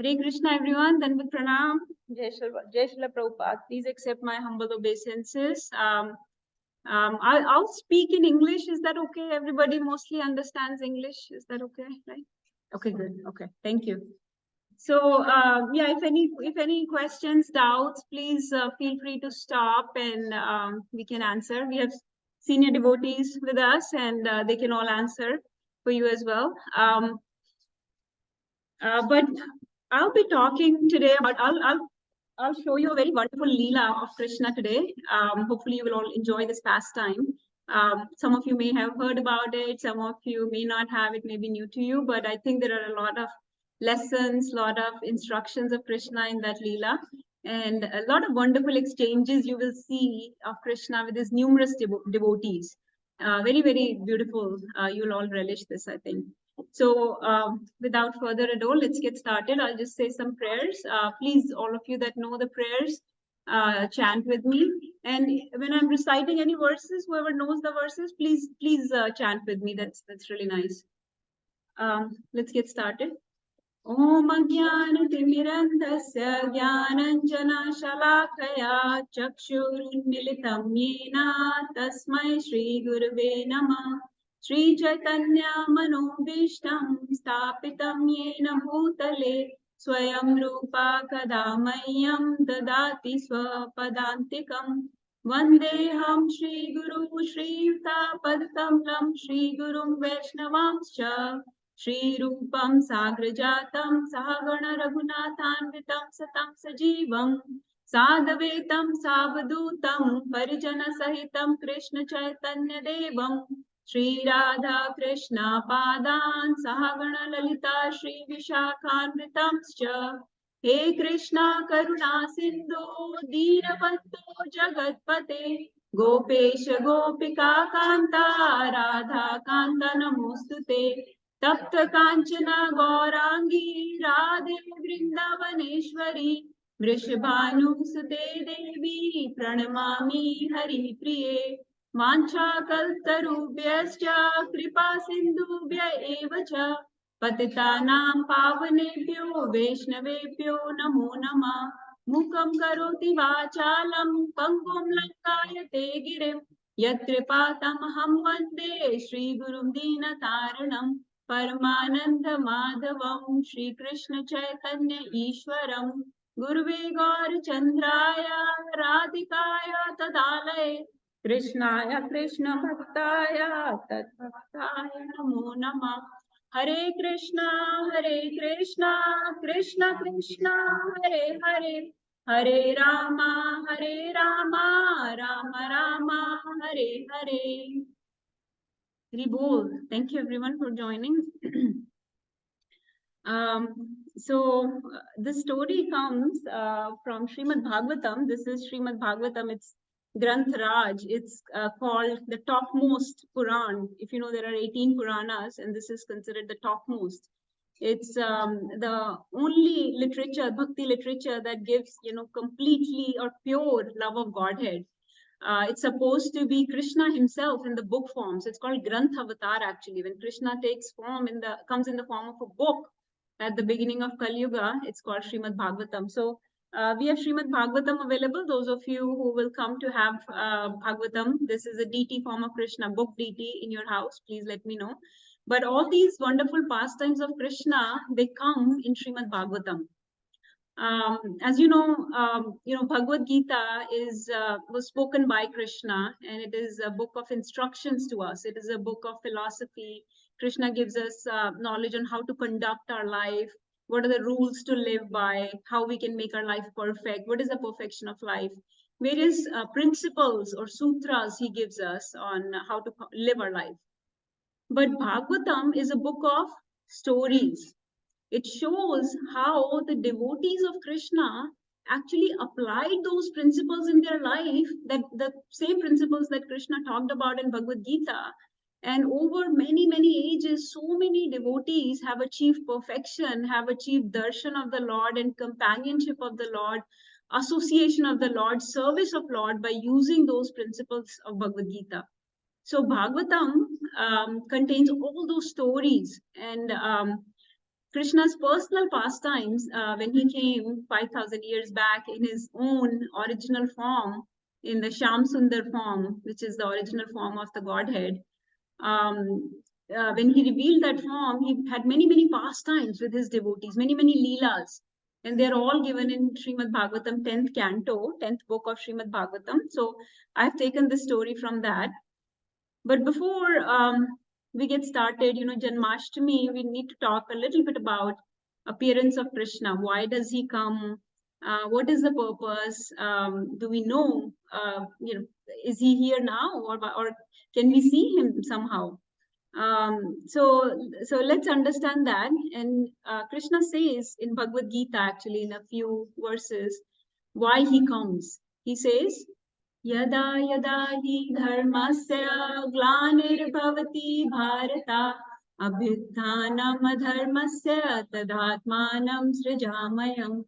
Hare Krishna, everyone. Then with pranam, Jai Shri Prabhupada. Please accept my humble obeisances. I'll speak in English. Is that okay? Everybody mostly understands English. Is that okay? Right? Okay, good. Okay, thank you. So yeah, if any questions, doubts, please feel free to stop and we can answer. We have senior devotees with us, and they can all answer for you as well. But I'll be talking today about I'll show you a very wonderful Leela of Krishna today. Hopefully you will all enjoy this pastime. Some of you may have heard about it, some of you may not have, it may be new to you, but I think there are a lot of lessons, a lot of instructions of Krishna in that Leela, and a lot of wonderful exchanges you will see of Krishna with his numerous devotees. Very, very beautiful. You'll all relish this, I think. So without further ado, let's get started. I'll just say some prayers. Please, all of you that know the prayers, chant with me. And when I'm reciting any verses, whoever knows the verses, please chant with me. That's really nice. Let's get started. Om Ajnana-timirandhasya Jnananjana-shalakaya Chakshurunmilitam Yena Tasmai Shri Gurave Namah Shri Chaitanya Manobhishtam Sthapitam Yena Bhutale Swayam Rupa Kadamayyam Dadati Swapadantikam Vandeham Shri Guru Shri Yuta-padkamlam Shri Gurum Vaishnavamscha Shri Rupam Sagrajatam Sahagana Raghunathanvitam Satam Sajivam Sadhavetam Savadutam Parijana Sahitam Krishna Chaitanya Devam Shri Radha Krishna Padan Sahagana Lalita Shri Vishakhanvitamscha He Krishna Karuna Sindhu Deenabandhu Jagatpate Gopesha Gopika Kanta Radha Kanta Namostute तप्त कांचना गौरांगी राधे वृंदावनेश्वरी वृषभानुसुते देवी प्रणमामि हरिप्रिये वाञ्छाकल्पतरुभ्यश्च कृपा सिन्धुभ्य एव च पतितानां पावनेभ्यो वैष्णवेभ्यो नमो नमः मुखं करोति वाचालं पङ्गुं लङ्कायते गिरिं यत्कृपातमहं वन्दे श्रीगुरुं दीनतारिणम् परमानंद माधवम श्री कृष्ण चैतन्य ईश्वरम गुरुवे गौरचंद्राय राधिकाय तदालये कृष्णाय कृष्ण भक्ताय तद्भक्ताय नमो नमः हरे Krishna Krishna Krishna Hare Hare Hare Ram Ram Ram Hare Hare. Ribol. Thank you everyone for joining. The story comes from Srimad Bhagavatam. This is Srimad Bhagavatam. It's Granth Raj. It's called the topmost Puran. If you know, there are 18 Puranas, and this is considered the topmost. It's the only literature, bhakti literature, that gives, completely or pure love of Godhead. It's supposed to be Krishna himself in the book form. So it's called Granth Avatar actually. When Krishna takes form comes in the form of a book at the beginning of Kali Yuga, it's called Srimad Bhagavatam. So we have Srimad Bhagavatam available. Those of you who will come to have Bhagavatam, this is a DT form of Krishna, book DT in your house, please let me know. But all these wonderful pastimes of Krishna, they come in Srimad Bhagavatam. As you know, Bhagavad Gita was spoken by Krishna, and it is a book of instructions to us. It is a book of philosophy. Krishna gives us knowledge on how to conduct our life, what are the rules to live by, how we can make our life perfect, what is the perfection of life. Various principles or sutras he gives us on how to live our life. But Bhagavatam is a book of stories. It shows how the devotees of Krishna actually applied those principles in their life, that the same principles that Krishna talked about in Bhagavad Gita. And over many, many ages, so many devotees have achieved perfection, have achieved darshan of the Lord and companionship of the Lord, association of the Lord, service of Lord by using those principles of Bhagavad Gita. So Bhagavatam contains all those stories, and Krishna's personal pastimes when he came 5,000 years back in his own original form, in the Shyam Sundar form, which is the original form of the Godhead. When he revealed that form, he had many, many pastimes with his devotees, many, many leelas. And they're all given in Srimad Bhagavatam, 10th canto, 10th book of Srimad Bhagavatam. So I've taken this story from that. But before we get started, Janmashtami, we need to talk a little bit about appearance of Krishna. Why does he come? What is the purpose? Do we know? Is he here now, or can we see him somehow? So let's understand that. And Krishna says in Bhagavad Gita, actually, in a few verses, why he comes. He says, यदा यदा हि धर्मस्य ग्लानिर्भवति भारत अभ्युत्थानमधर्मस्य तदात्मानं सृजाम्यहम्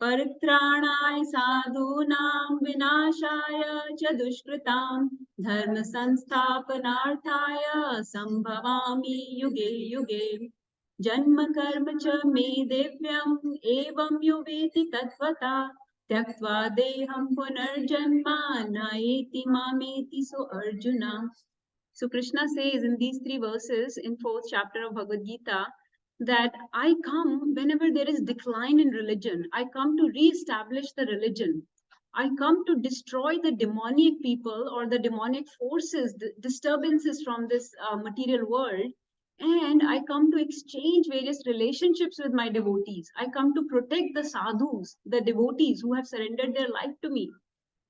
परित्राणाय साधूनां विनाशाय च दुष्कृतां धर्म संस्थापनार्थाय संभवामि युगे युगे जन्म कर्म च मे दिव्यम् एवं यो वेति तत्त्वता त्यक्त्वा देहं पुनर्जन्म नयेति मामेति. So Arjuna. So Krishna says in these 3 verses in 4th chapter of Bhagavad Gita that I come whenever there is decline in religion. I come to re-establish the religion. I come to destroy the demonic people or the demonic forces, the disturbances from this material world. And I come to exchange various relationships with my devotees. I come to protect the sadhus, the devotees who have surrendered their life to me.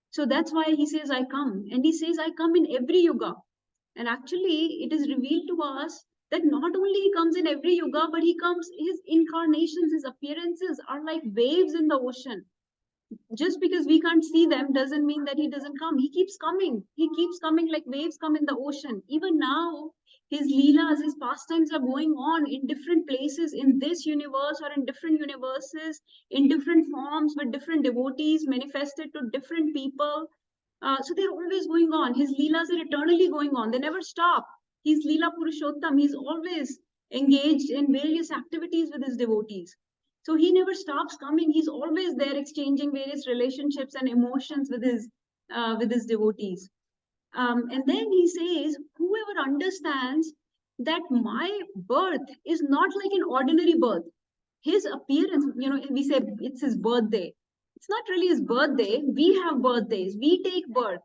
So that's why he says, I come. And he says, I come in every yuga. And actually, it is revealed to us that not only he comes in every yuga, but he comes, his incarnations, his appearances are like waves in the ocean. Just because we can't see them doesn't mean that he doesn't come. He keeps coming. He keeps coming like waves come in the ocean. Even now, his leelas, his pastimes are going on in different places in this universe or in different universes, in different forms with different devotees manifested to different people. So they're always going on. His leelas are eternally going on. They never stop. He's Leela Purushottam. He's always engaged in various activities with his devotees. So he never stops coming. He's always there exchanging various relationships and emotions with his devotees. And then he says, whoever understands that my birth is not like an ordinary birth. His appearance, we say it's his birthday. It's not really his birthday. We have birthdays. We take birth.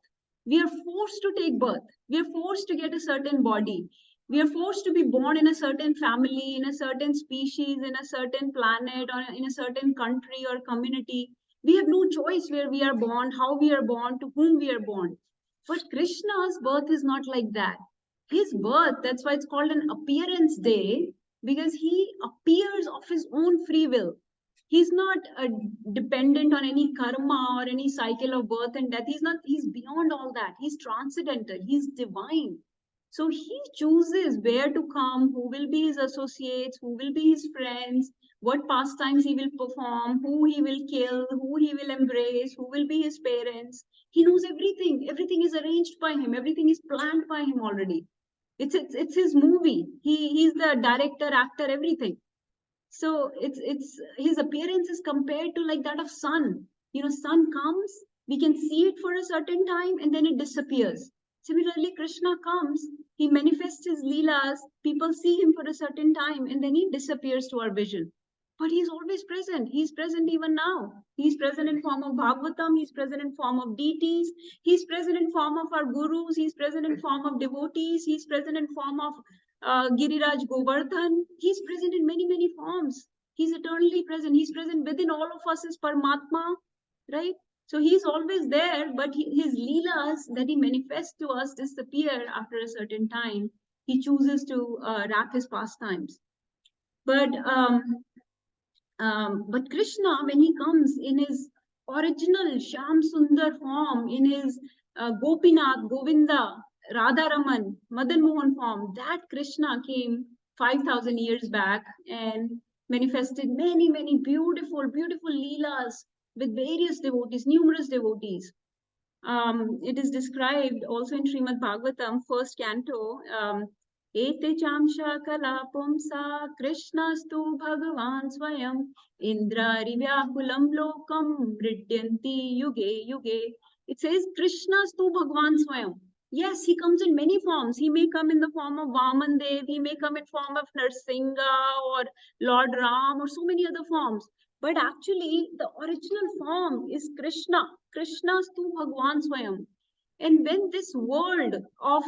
We are forced to take birth. We are forced to get a certain body. We are forced to be born in a certain family, in a certain species, in a certain planet, or in a certain country or community. We have no choice where we are born, how we are born, to whom we are born. But Krishna's birth is not like that. His birth, that's why it's called an appearance day, because he appears of his own free will. He's not dependent on any karma or any cycle of birth and death. He's beyond all that. He's transcendental. He's divine. So he chooses where to come, who will be his associates, who will be his friends, what pastimes he will perform, who he will kill, who he will embrace, who will be his parents. He knows everything. Everything is arranged by him. Everything is planned by him already. It's his movie. He's the director, actor, everything. So it's his appearance is compared to like that of sun. Sun comes, we can see it for a certain time and then it disappears. Similarly, Krishna comes, he manifests his leelas, people see him for a certain time and then he disappears to our vision. But he's always present. He's present even now. He's present in form of Bhagavatam. He's present in form of deities. He's present in form of our gurus. He's present in form of devotees. He's present in form of Giriraj Govardhan. He's present in many, many forms. He's eternally present. He's present within all of us as Paramatma, right? So he's always there, but his leelas that he manifests to us disappear after a certain time. He chooses to wrap his pastimes. But Krishna, when he comes in his original Shyam Sundar form, in his Gopinath, Govinda, Radharaman, Madan Mohan form, that Krishna came 5,000 years back and manifested many, many beautiful, beautiful leelas with various devotees, numerous devotees. It is described also in Srimad Bhagavatam, first canto, Ete chamsha kala pumsa Krishnastu Bhagavan Swayam Indrari Vyakulam Lokam Mridyanti Yuge Yuge. It says Krishnastu Bhagavan Swayam. Yes, he comes in many forms. He may come in the form of Vaman Dev, he may come in form of Narsingha or Lord Ram or so many other forms. But actually, the original form is Krishna. Krishnastu Bhagavan Swayam. And when this world of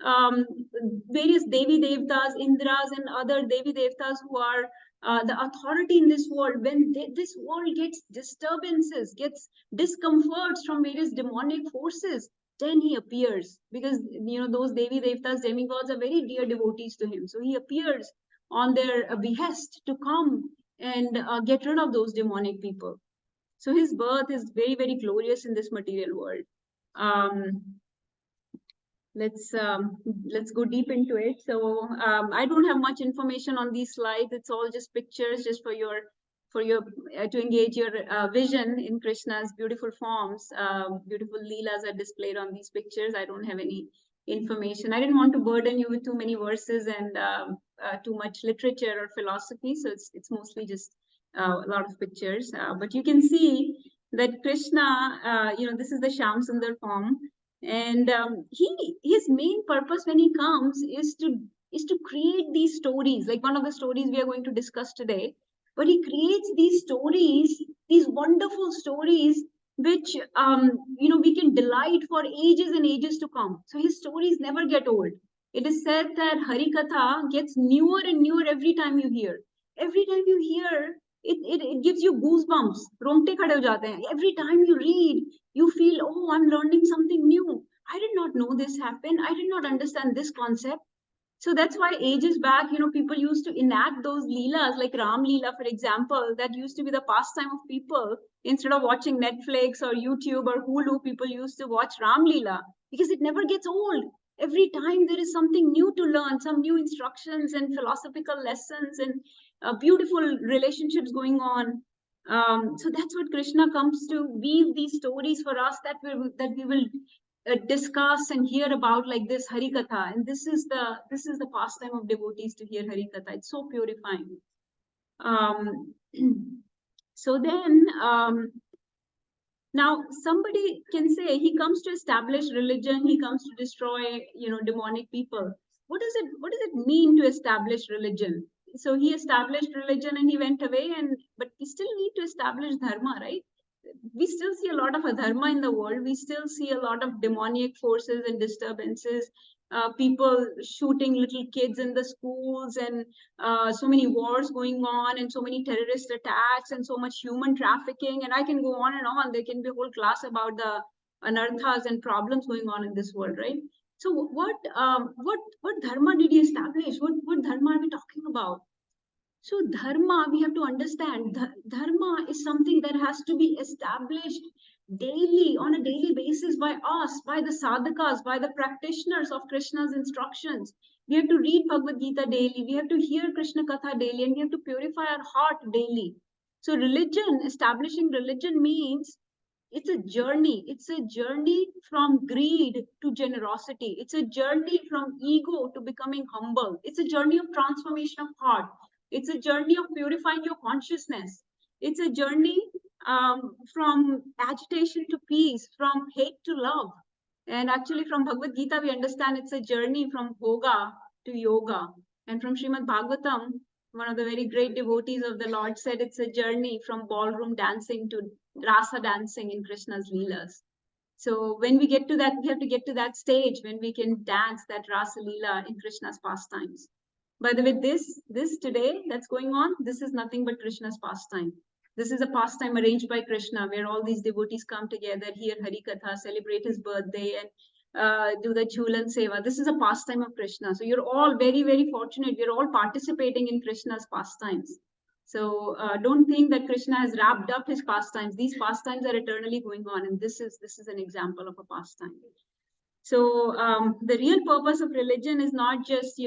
um, various Devi Devtas, Indras, and other Devi Devtas who are the authority in this world, when this world gets disturbances, gets discomforts from various demonic forces, then he appears, because those Devi Devtas, demigods, are very dear devotees to him. So he appears on their behest to come and get rid of those demonic people. So his birth is very, very glorious in this material world. Um, let's go deep into it. So I don't have much information on these slides. It's all just pictures, just for your to engage your vision in Krishna's beautiful forms. Beautiful leelas are displayed on these pictures. I don't have any information. I didn't want to burden you with too many verses and too much literature or philosophy. So it's mostly just a lot of pictures. But you can see that Krishna, this is the Shyam Sundar form. And his main purpose when he comes is to create these stories, like one of the stories we are going to discuss today. But he creates these stories, these wonderful stories, which we can delight for ages and ages to come. So his stories never get old. It is said that Hari Katha gets newer and newer every time you hear. Every time you hear, it gives you goosebumps. Rongte khade ho jate hain. Every time you read, you feel, oh, I'm learning something new. I did not know this happened. I did not understand this concept. So that's why ages back, people used to enact those leelas, like Ram Leela, for example. That used to be the pastime of people. Instead of watching Netflix or YouTube or Hulu, people used to watch Ram Leela, because it never gets old. Every time there is something new to learn, some new instructions and philosophical lessons and beautiful relationships going on. So that's what Krishna comes to weave these stories for us, that we will discuss and hear about, like this Hari Katha. And this is the pastime of devotees, to hear Hari Katha. It's so purifying. So then, now somebody can say he comes to establish religion, he comes to destroy, demonic people. What does it mean to establish religion? So he established religion and he went away, but we still need to establish dharma, right? We still see a lot of adharma in the world. We still see a lot of demonic forces and disturbances. People shooting little kids in the schools, and so many wars going on, and so many terrorist attacks, and so much human trafficking. And I can go on and on. There can be a whole class about the anarthas and problems going on in this world, right? So what dharma did he establish? What dharma are we talking about? So dharma, we have to understand, dharma is something that has to be established daily, on a daily basis, by us, by the sadhakas, by the practitioners of Krishna's instructions. We have to read Bhagavad Gita daily, we have to hear Krishna Katha daily, and we have to purify our heart daily. So religion, establishing religion means it's a journey. It's a journey from greed to generosity. It's a journey from ego to becoming humble. It's a journey of transformation of heart. It's a journey of purifying your consciousness. It's a journey from agitation to peace, from hate to love. And actually, from Bhagavad Gita, we understand it's a journey from bhoga to yoga. And from Srimad Bhagavatam, one of the very great devotees of the Lord said it's a journey from ballroom dancing to rasa dancing in Krishna's leelas. So when we get to that, we have to get to that stage when we can dance that rasa leela in Krishna's pastimes. By the way, this today that's going on, this is nothing but Krishna's pastime. This is a pastime arranged by Krishna, where all these devotees come together, hear Hari Katha, celebrate his birthday, and do the Chulan Seva. This is a pastime of Krishna. So you're all very, very fortunate. We're all participating in Krishna's pastimes. So don't think that Krishna has wrapped up his pastimes. These pastimes are eternally going on, and this is an example of a pastime. So the real purpose of religion is not just,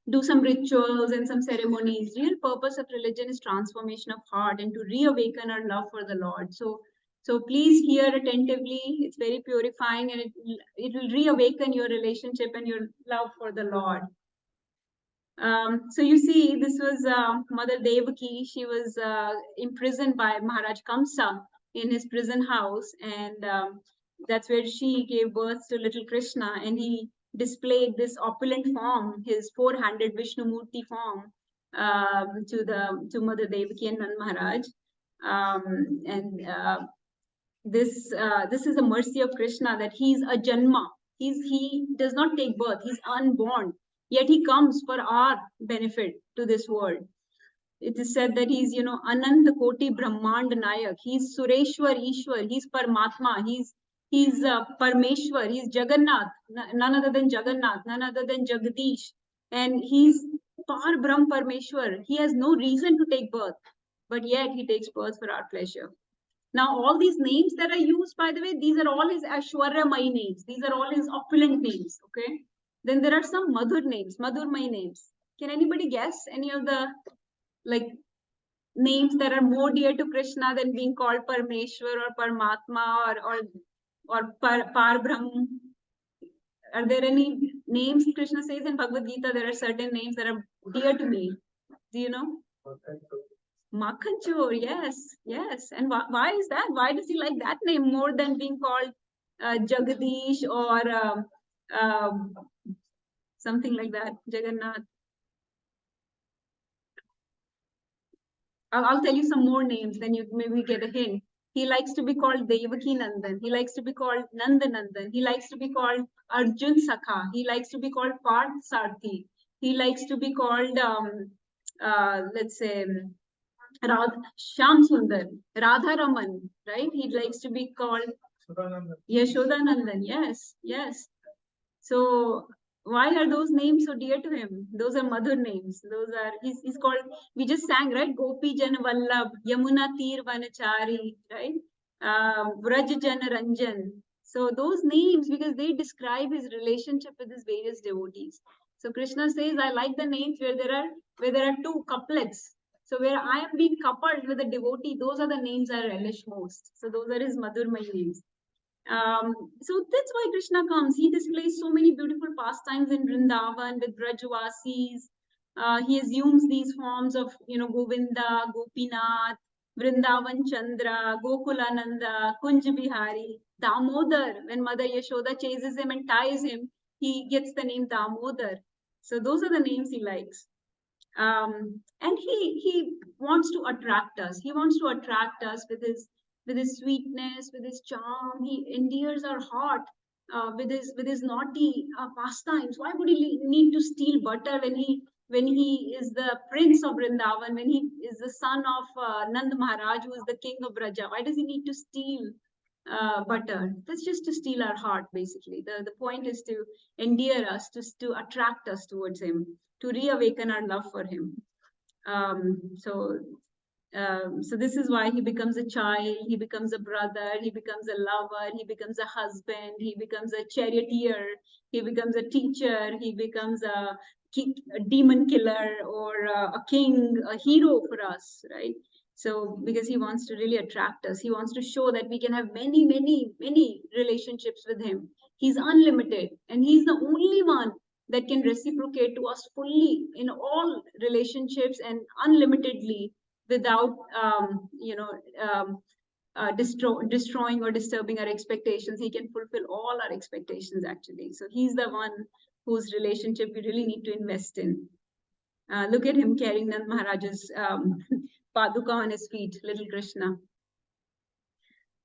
do some rituals and some ceremonies. Real purpose of religion is transformation of heart and to reawaken our love for the Lord. So So please hear attentively. It's very purifying, and it will reawaken your relationship and your love for the Lord. So you see, this was Mother Devaki. She was imprisoned by Maharaj Kamsa in his prison house, and that's where she gave birth to little Krishna, and he displayed this opulent form, his four-handed Vishnu Murti form, to Mother Devaki and Nand Maharaj. This is a mercy of Krishna, that he's a Janma. He does not take birth. He's unborn. Yet he comes for our benefit to this world. It is said that he's, Ananta Koti Brahmand Nayak. He's Sureshwar Ishwar. He's Paramatma. He's Parmeshwar. He's Jagannath. None other than Jagannath. None other than Jagadish. And he's Par Brahm Parmeshwar. He has no reason to take birth, but yet he takes birth for our pleasure. Now, all these names that are used, by the way, these are all his Ashwaryamai names. These are all his opulent names, okay? Then there are some Madhur names, Madhurmai names. Can anybody guess any of the names that are more dear to Krishna than being called Parmeshwar or Paramatma or Par Brahm? Are there any names Krishna says in Bhagavad Gita? There are certain names that are dear to me. Do you know? Makhanchor, yes. And why is that? Why does he like that name more than being called Jagadish or something like that, Jagannath? I'll tell you some more names, then you maybe get a hint. He likes to be called Devaki Nandan. He likes to be called Nandanandan. He likes to be called Arjun Sakha. He likes to be called Parth Sarthi. He likes to be called, let's say, Sham Sundar, Radha Raman, right? He likes to be called Yashodanandan. Yes. So why are those names so dear to him? Those are mother names. Those are he's called. We just sang, right? Gopi Jan Vallabh, Yamuna Tir Vanachari, right? Vraj Jan Ranjan. So those names, because they describe his relationship with his various devotees. So Krishna says, I like the names where there are two couplets. So where I am being coupled with a devotee, those are the names I relish most. So those are his Madhurmai names. So that's why Krishna comes. He displays so many beautiful pastimes in Vrindavan with Brajvasis. He assumes these forms of, Govinda, Gopinath, Vrindavan Chandra, Gokulananda, Kunj Bihari, Damodar. When Mother Yashoda chases him and ties him, he gets the name Damodar. So those are the names he likes. And he wants to attract us. He wants to attract us with his sweetness, with his charm. He endears our heart with his naughty pastimes. Why would he need to steal butter when he is the prince of Vrindavan, when he is the son of Nand Maharaj, who is the king of Braja? Why does he need to steal butter? That's just to steal our heart, basically. The point is to endear us, to attract us towards him, to reawaken our love for him. So this is why he becomes a child, he becomes a brother, he becomes a lover, he becomes a husband, he becomes a charioteer, he becomes a teacher, he becomes a demon killer, or a king, a hero for us, right? So because he wants to really attract us, he wants to show that we can have many relationships with him. He's unlimited, and he's the only one that can reciprocate to us fully in all relationships and unlimitedly, without destroying or disturbing our expectations. He can fulfill all our expectations, actually. So he's the one whose relationship we really need to invest in. Look at him carrying Nand Maharaj's paduka on his feet, little Krishna.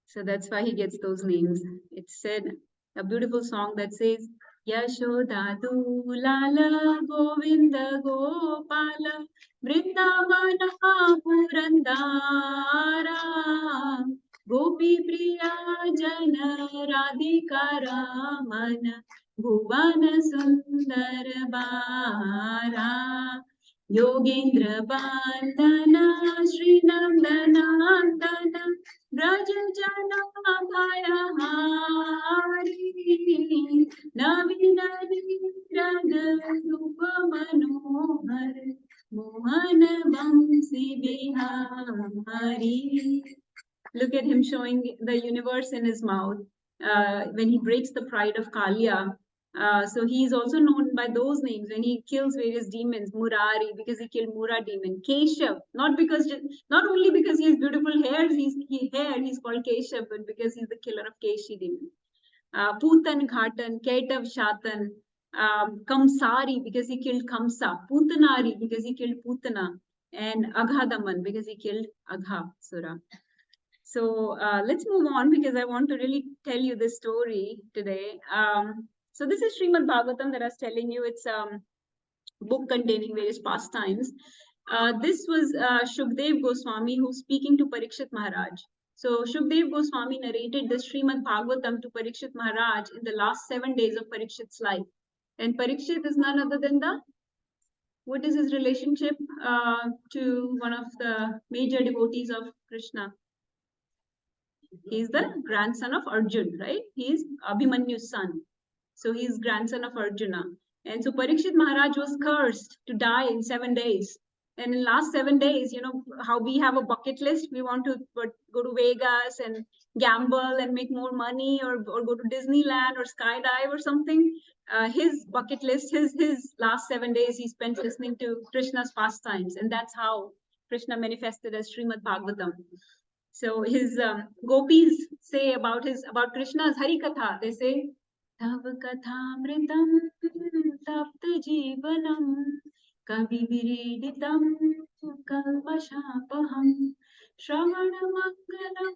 So that's why he gets those names. It's said, a beautiful song that says, Yashoda Dulala Govinda Gopala Vrindavana Purandara Gopi Priya Jana Radhika Ramana Bhuvana Sundar Bara Yogendra Bandana Sri Nandanandana Braja Jana Bhaya Hari Navina Nirad Rupa Manohar Mohan Vamsi Bihari. Look at him showing the universe in his mouth when he breaks the pride of Kalya. So he is also known by those names when he kills various demons. Murari, because he killed Mura demon. Keshav, not only because he has beautiful hair, he's called Keshav, but because he's the killer of Keshi demon. Putan Ghatan, Kaitav Shatan, Kamsari, because he killed Kamsa. Putanari, because he killed Putana. And Agha Daman, because he killed Agha Sura. So let's move on, because I want to really tell you this story today. So this is Srimad Bhagavatam that I was telling you. It's a book containing various pastimes. This was Shukdev Goswami who's speaking to Parikshit Maharaj. So Shukdev Goswami narrated this Srimad Bhagavatam to Parikshit Maharaj in the last 7 days of Parikshit's life. And Parikshit is none other than what is his relationship to one of the major devotees of Krishna? He's the grandson of Arjun, right? He's Abhimanyu's son. So he's grandson of Arjuna. And so Parikshit Maharaj was cursed to die in 7 days. And in last 7 days, you know how we have a bucket list. We want to go to Vegas and gamble and make more money, or go to Disneyland or skydive or something. His bucket list, his last 7 days he spent listening to Krishna's pastimes. And that's how Krishna manifested as Srimad Bhagavatam. So his gopis say about Krishna's Hari Katha. They say, Tav kathamritam tapta jivanam kavi viriditam kalmashapaham shravanamangalam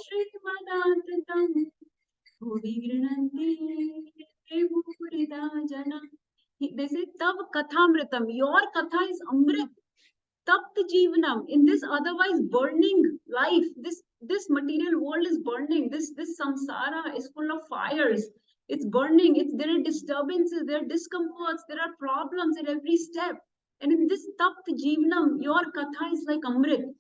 shrimadadritam bhuvi grinanti bhurida jana. They say, Tav kathamritam, your katha is amrit. Tapt jivanam, in this otherwise burning life, this material world is burning. This samsara is full of fires. It's burning. There are disturbances, there are discomforts, there are problems at every step. And in this tapt jivanam, your katha is like amrit.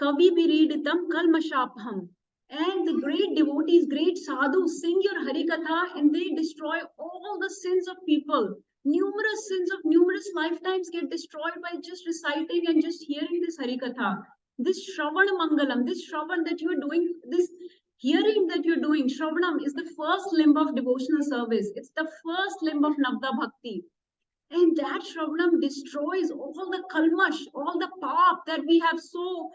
Kavi viriditam kalmashapaham. And the great devotees, great sadhus sing your Hari Katha, and they destroy all the sins of people. Numerous sins of numerous lifetimes get destroyed by just reciting and just hearing this Hari Katha. This Shravana Mangalam, this Shravan that you are doing, this hearing that you're doing, Shravanam is the first limb of devotional service. It's the first limb of Navda Bhakti. And that Shravanam destroys all the kalmash, all the pap that we have so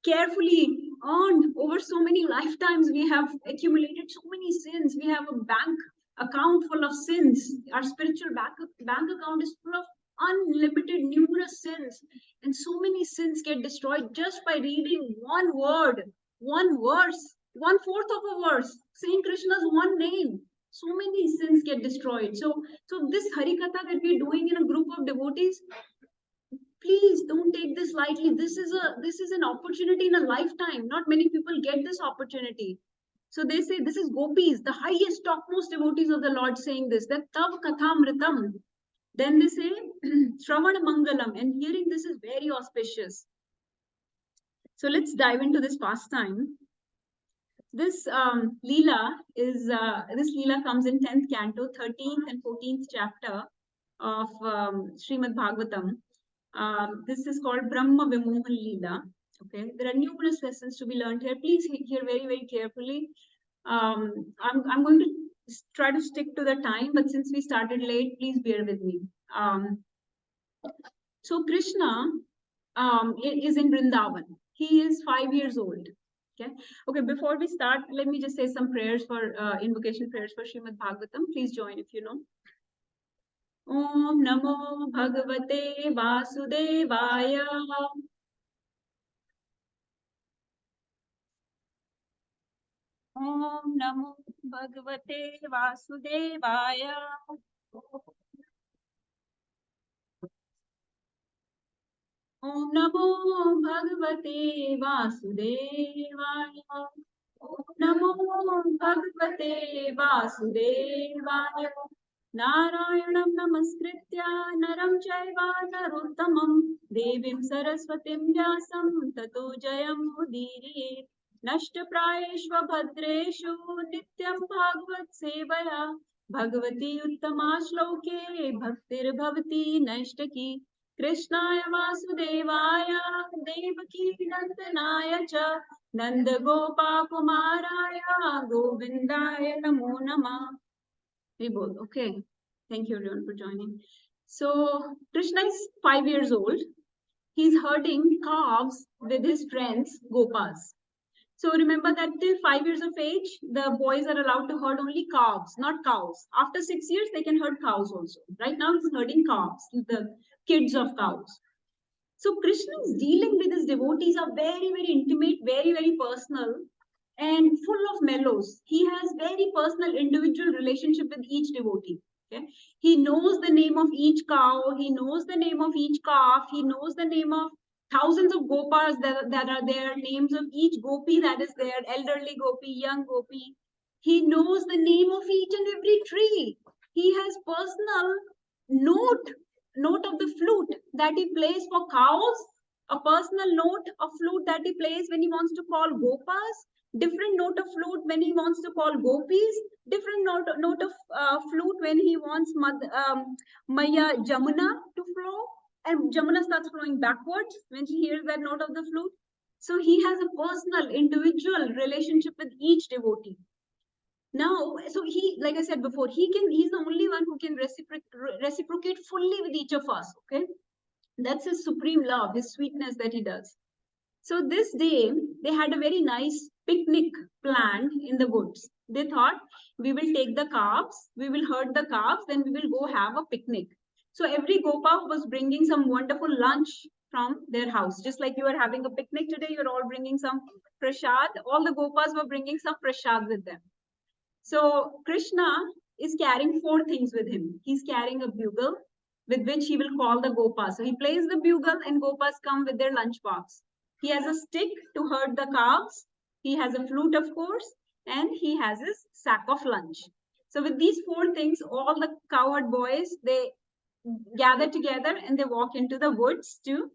carefully earned over so many lifetimes. We have accumulated so many sins. We have a bank account full of sins. Our spiritual bank account is full of unlimited numerous sins, and so many sins get destroyed just by reading one word, one verse, 1/4 of a verse, saying Krishna's one name. So many sins get destroyed. So this Hari Katha that we're doing in a group of devotees, please don't take this lightly. This is an opportunity in a lifetime. Not many people get this opportunity. So they say this is gopis, the highest, topmost devotees of the Lord, saying this, that Tav Kathamritam. Then they say Shravana Mangalam, and hearing this is very auspicious. So let's dive into this pastime. This Leela comes in 10th canto, 13th and 14th chapter of Srimad Bhagavatam. This is called Brahma Vimohan Leela. Okay, there are numerous lessons to be learned here. Please hear very, very carefully. I'm going to try to stick to the time, but since we started late, please bear with me. So Krishna is in Vrindavan. He is 5 years old. Okay. Before we start, let me just say some prayers for invocation prayers for Srimad Bhagavatam. Please join if you know. Om Namo Bhagavate Vasudevaya. Om Namo Bhagavate Vasudevaya. Om Namo Bhagavate Vasudevaya. Om Namo Bhagavate Vasudevaya. Nārangi namaskritya naram chaiva narottamam devim saraswatim vyasam tato jayam udiriye nashtaprayeshva bhadreshu nityam bhagavat sevaya bhagavati uttama shloke bhaktir bhavati nashtaki Krishnaya Vasudevaya Devaki Nandanaya Cha Nanda Gopa Kumaraya Govindaya Namo Namah. Okay. Thank you everyone for joining. So Krishna is 5 years old. He's herding calves with his friends Gopas. So remember that till 5 years of age, the boys are allowed to herd only calves, not cows. After 6 years, they can herd cows also. Right now, he's herding calves, the kids of cows. So Krishna is dealing with his devotees are very, very intimate, very, very personal, and full of mellows. He has very personal, individual relationship with each devotee. Okay, he knows the name of each cow. He knows the name of each calf. He knows the name of thousands of gopas that are there. Names of each gopi that is there. Elderly gopi, young gopi. He knows the name of each and every tree. He has personal note of the flute that he plays for cows, a personal note of flute that he plays when he wants to call gopas, different note of flute when he wants to call gopis, different note of flute when he wants Maya Jamuna to flow, and Jamuna starts flowing backwards when she hears that note of the flute. So he has a personal, individual relationship with each devotee. Now, so he, like I said before, he's the only one who can reciprocate fully with each of us. Okay, that's his supreme love, his sweetness that he does. So this day they had a very nice picnic planned in the woods. They thought, we will take the calves, we will herd the calves, then we will go have a picnic. So every gopa was bringing some wonderful lunch from their house. Just like you are having a picnic today, you're all bringing some prasad. All the gopas were bringing some prasad with them. So Krishna is carrying 4 things with him. He's carrying a bugle with which he will call the gopas. So he plays the bugle and gopas come with their lunchbox. He has a stick to herd the calves. He has a flute, of course, and he has his sack of lunch. So with these 4 things, all the cowherd boys, they gather together and they walk into the woods to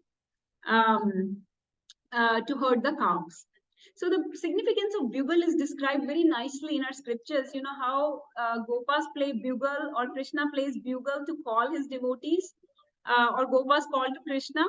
herd the calves. So the significance of bugle is described very nicely in our scriptures. You know how Gopas play bugle, or Krishna plays bugle to call his devotees, or Gopas call to Krishna.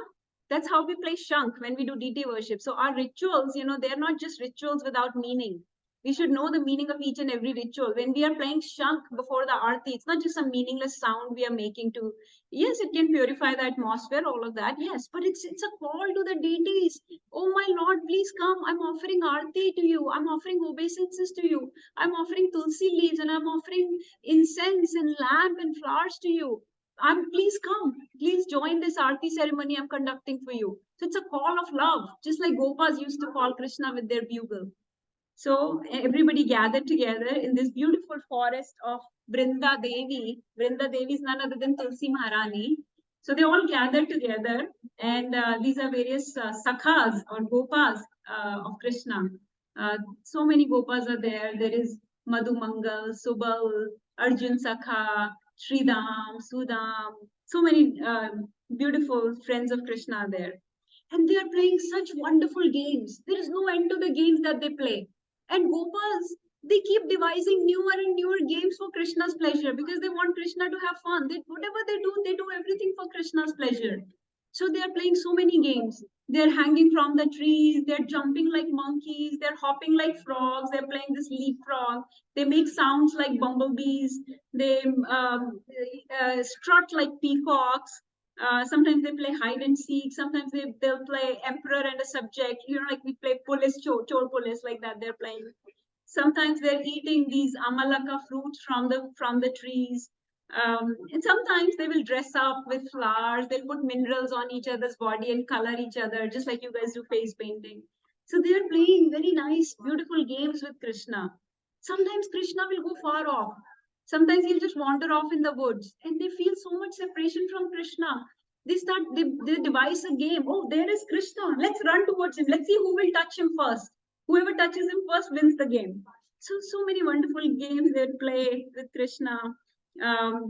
That's how we play Shankh when we do deity worship. So our rituals, they're not just rituals without meaning. We should know the meaning of each and every ritual. When we are playing Shankh before the Aarti, it's not just some meaningless sound we are making to, yes, it can purify the atmosphere, all of that, yes, but it's a call to the deities. Oh my Lord, please come. I'm offering Aarti to you. I'm offering obeisances to you. I'm offering tulsi leaves and I'm offering incense and lamp and flowers to you. Please come. Please join this Aarti ceremony I'm conducting for you. So it's a call of love, just like Gopas used to call Krishna with their bugle. So everybody gathered together in this beautiful forest of Vrinda Devi. Vrinda Devi is none other than Tulsi Maharani. So they all gathered together, and these are various sakhas or gopas of Krishna. So many gopas are there. There is Madhu Mangal, Subal, Arjun Sakha, Sridham, Sudam. So many beautiful friends of Krishna are there. And they are playing such wonderful games. There is no end to the games that they play. And Gopals, they keep devising newer and newer games for Krishna's pleasure because they want Krishna to have fun. Whatever they do everything for Krishna's pleasure. So they are playing so many games. They're hanging from the trees, they're jumping like monkeys, they're hopping like frogs, they're playing this leapfrog. They make sounds like bumblebees, they strut like peacocks. Sometimes they play hide and seek. Sometimes they'll play emperor and a subject. Like we play police, chore police, like that. They're playing. Sometimes they're eating these amalaka fruits from the trees. And sometimes they will dress up with flowers. They'll put minerals on each other's body and color each other, just like you guys do face painting. So they are playing very nice, beautiful games with Krishna. Sometimes Krishna will go far off. Sometimes he'll just wander off in the woods, and they feel so much separation from Krishna. They devise a game. Oh, there is Krishna. Let's run towards him. Let's see who will touch him first. Whoever touches him first wins the game. So many wonderful games they play with Krishna,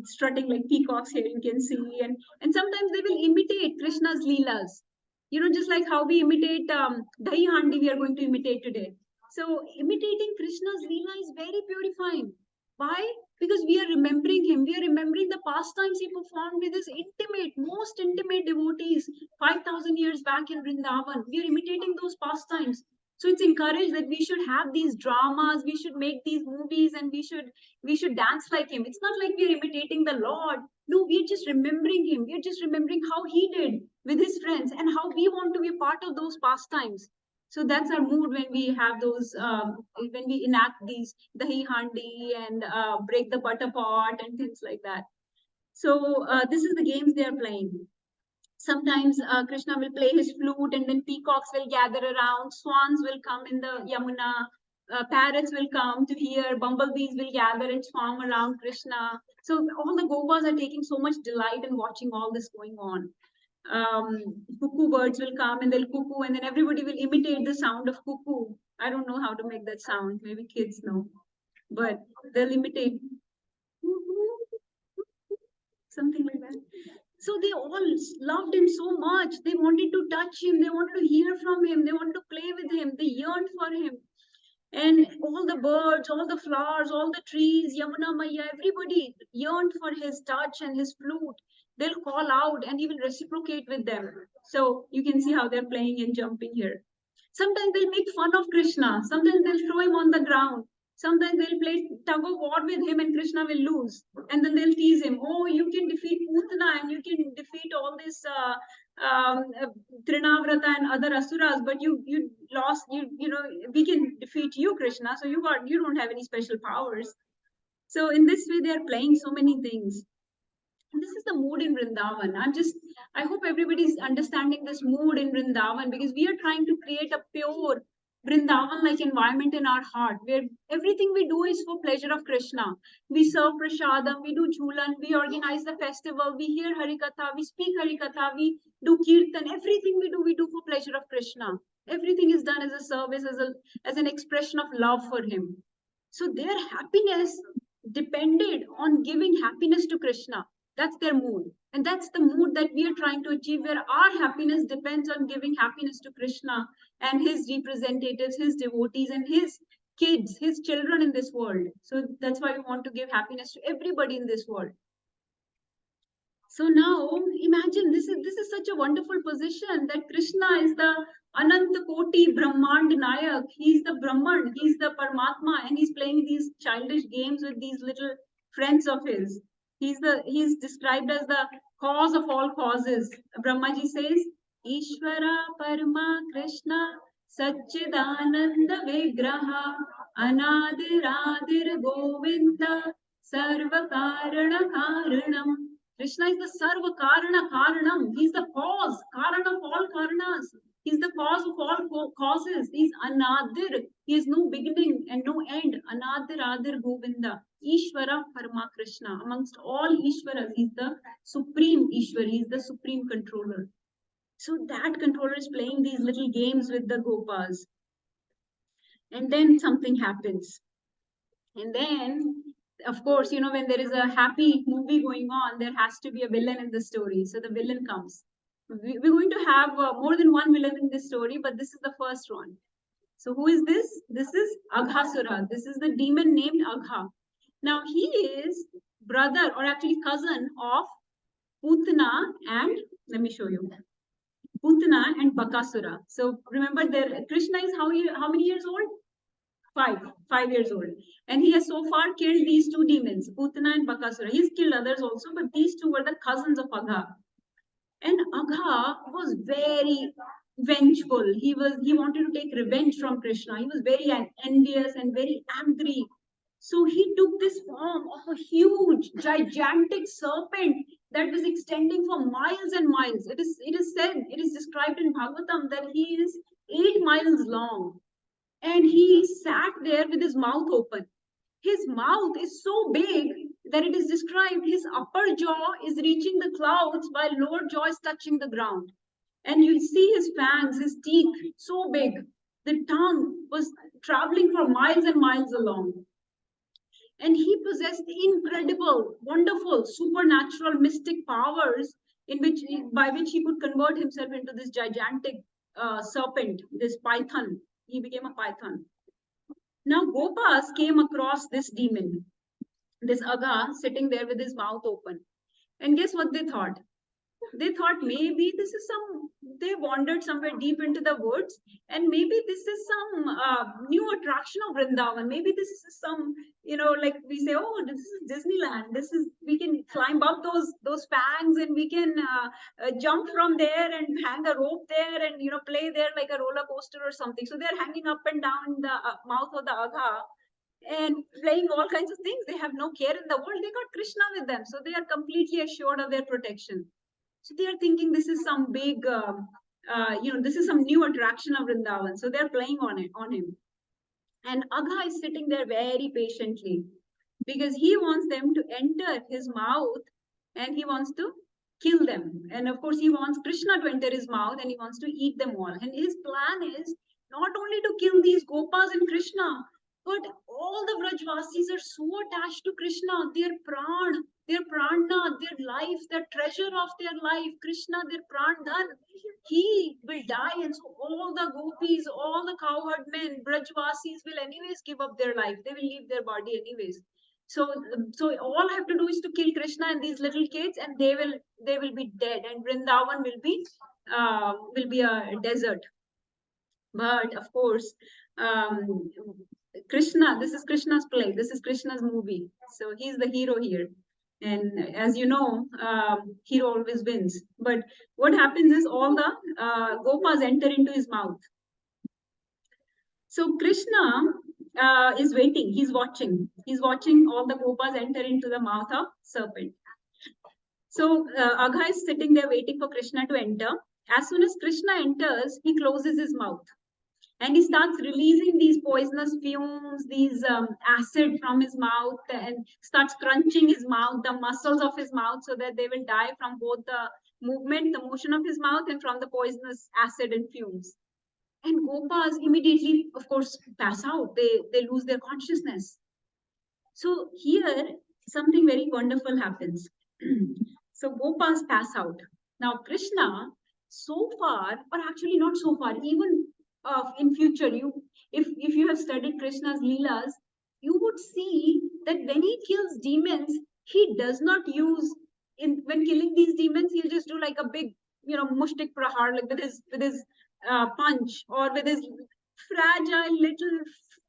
strutting like peacocks here you can see, and sometimes they will imitate Krishna's leelas. Just like how we imitate Dahi Handi, we are going to imitate today. So imitating Krishna's leela is very purifying. Why? Because we are remembering him. We are remembering the pastimes he performed with his intimate, most intimate devotees 5,000 years back in Vrindavan. We are imitating those pastimes. So it's encouraged that we should have these dramas, we should make these movies, and we should dance like him. It's not like we are imitating the Lord. No, we're just remembering him. We're just remembering how he did with his friends and how we want to be part of those pastimes. So that's our mood when we have those, when we enact these dahi handi and break the butter pot and things like that. So this is the games they are playing. Sometimes Krishna will play his flute, and then peacocks will gather around, swans will come in the Yamuna, parrots will come to hear, bumblebees will gather and swarm around Krishna. So all the gopas are taking so much delight in watching all this going on. Cuckoo birds will come and they'll cuckoo, and then everybody will imitate the sound of cuckoo. I don't know how to make that sound. Maybe kids know, but they'll imitate something like that. So they all loved him so much. They wanted to touch him. They wanted to hear from him. They wanted to play with him. They yearned for him. And all the birds, all the flowers, all the trees, Yamuna Maya, everybody yearned for his touch and his flute. They'll call out and he will reciprocate with them. So you can see how they're playing and jumping here. Sometimes they'll make fun of Krishna. Sometimes they'll throw him on the ground. Sometimes they'll play tug of war with him and Krishna will lose. And then they'll tease him. Oh, you can defeat Putana and you can defeat all this Trinavrata and other asuras, but you lost. You know, we can defeat you, Krishna. So you don't have any special powers. So in this way, they are playing so many things. And this is the mood in Vrindavan. I hope everybody's understanding this mood in Vrindavan, because we are trying to create a pure Vrindavan-like environment in our heart, where everything we do is for pleasure of Krishna. We serve prasadam, we do jhulan, we organize the festival, we hear Harikatha, we speak Harikatha, we do kirtan. Everything we do for pleasure of Krishna. Everything is done as a service, as an expression of love for him. So their happiness depended on giving happiness to Krishna. That's their mood. And that's the mood that we are trying to achieve, where our happiness depends on giving happiness to Krishna and his representatives, his devotees, and his kids, his children in this world. So that's why we want to give happiness to everybody in this world. So now imagine, this is such a wonderful position, that Krishna is the Ananta Koti Brahmand Nayak. He's the Brahman, he's the Paramatma, and he's playing these childish games with these little friends of his. He's described as the cause of all causes. Brahmaji says, Ishvara Parama Krishna Satchidananda Vigraha Anadiradir Govinda Sarva Karana Karanam. Krishna is the Sarva Karana Karanam. He's the cause, Karana of all Karanas. He's the cause of all causes. He's Anadir. He has no beginning and no end. Anadir Adir Govinda. Ishvara Parama Krishna. Amongst all Ishvaras, he's the supreme Ishwar. He's the supreme controller. So that controller is playing these little games with the gopas. And then something happens. And then, of course, when there is a happy movie going on, there has to be a villain in the story. So the villain comes. We're going to have more than one villain in this story, but this is the first one. So who is this? This is Aghasura. This is the demon named Agha. Now he is brother, or actually cousin, of Putana and, let me show you, Putana and Bakasura. So remember, Krishna is how many years old? 5 years old. And he has so far killed these two demons, Putana and Bakasura. He's killed others also, but these two were the cousins of Agha. And Agha was very vengeful. He wanted to take revenge from Krishna. He was very envious and very angry. So he took this form of a huge, gigantic serpent that was extending for miles and miles. It is described in Bhagavatam that he is 8 miles long. And he sat there with his mouth open. His mouth is so big that it is described his upper jaw is reaching the clouds while lower jaw is touching the ground. And you see his fangs, his teeth, so big. The tongue was traveling for miles and miles along. And he possessed incredible, wonderful, supernatural, mystic powers by which he could convert himself into this gigantic serpent, this python. He became a python. Now Gopas came across this demon. this Agha sitting there with his mouth open. And guess what they thought? They thought maybe this is they wandered somewhere deep into the woods, and maybe this is some new attraction of Vrindavan. Maybe this is some, like we say, oh, this is Disneyland. We can climb up those fangs, and we can jump from there and hang a rope there and, play there like a roller coaster or something. So they're hanging up and down the mouth of the Agha and playing all kinds of things. They have no care in the world. They got Krishna with them. So they are completely assured of their protection. So they are thinking this is some big, this is some new attraction of Vrindavan. So they're playing on him. And Agha is sitting there very patiently because he wants them to enter his mouth and he wants to kill them. And of course, he wants Krishna to enter his mouth and he wants to eat them all. And his plan is not only to kill these gopas and Krishna, but all the Vrajvasis are so attached to Krishna, their prana, their life, their treasure of their life, Krishna, their prandan, he will die. And so all the gopis, all the cowherd men, Brajvasis will anyways give up their life. They will leave their body anyways. So all I have to do is to kill Krishna and these little kids, and they will be dead, and Vrindavan will be a desert. But of course, Krishna, this is Krishna's play. This is Krishna's movie. So he's the hero here. And as you know, hero always wins. But what happens is all the gopas enter into his mouth. So Krishna is waiting. He's watching. He's watching all the gopas enter into the mouth of serpent. So Agha is sitting there waiting for Krishna to enter. As soon as Krishna enters, he closes his mouth. And he starts releasing these poisonous fumes, these acid from his mouth, and starts crunching his mouth, the muscles of his mouth, so that they will die from both the motion of his mouth, and from the poisonous acid and fumes. And gopas immediately, of course, pass out. They lose their consciousness. So here, something very wonderful happens. So gopas pass out. Now Krishna, so far, or actually not so far, even in future, if you have studied Krishna's leelas, you would see that when he kills demons, he does not use when killing these demons, he'll just do like a big, mushtik prahar, like with his punch, or with his fragile little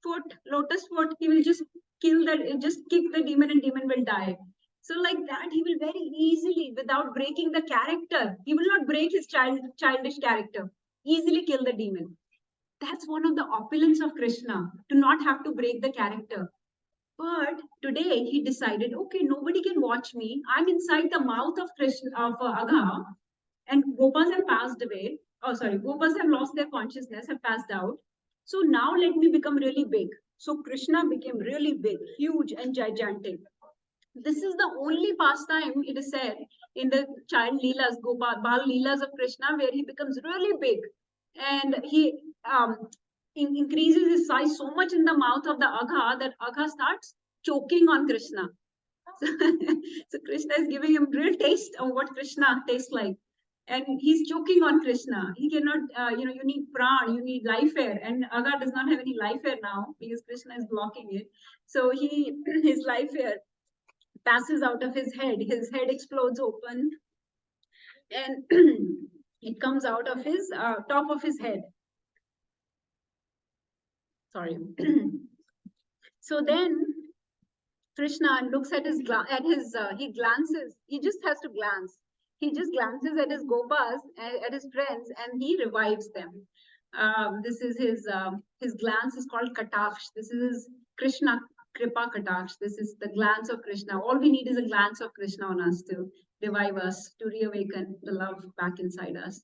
foot, lotus foot. He will just kick the demon, and demon will die. So like that, he will very easily, without breaking the character, he will not break his childish character, easily kill the demon. That's one of the opulence of Krishna, to not have to break the character. But today he decided, okay, nobody can watch me. I'm inside the mouth of Agha, and gopas have passed away. Oh, sorry, gopas have lost their consciousness, have passed out. So now let me become really big. So Krishna became really big, huge and gigantic. This is the only pastime, it is said, in the child leelas, Bal leelas of Krishna, where he becomes really big. And he increases his size so much in the mouth of the Agha that Agha starts choking on Krishna. So Krishna is giving him real taste of what Krishna tastes like. And he's choking on Krishna. He cannot, you need pran, you need life air. And Agha does not have any life air now because Krishna is blocking it. So his life air passes out of his head. His head explodes open. And it comes out of his top of his head. Sorry. So then Krishna looks at he glances. He just has to glance. He just glances at his gopas, at his friends, and he revives them. This is his glance is called kataksh. This is Krishna kripa kataksh. This is the glance of Krishna. All we need is a glance of Krishna on us to revive us, to reawaken the love back inside us.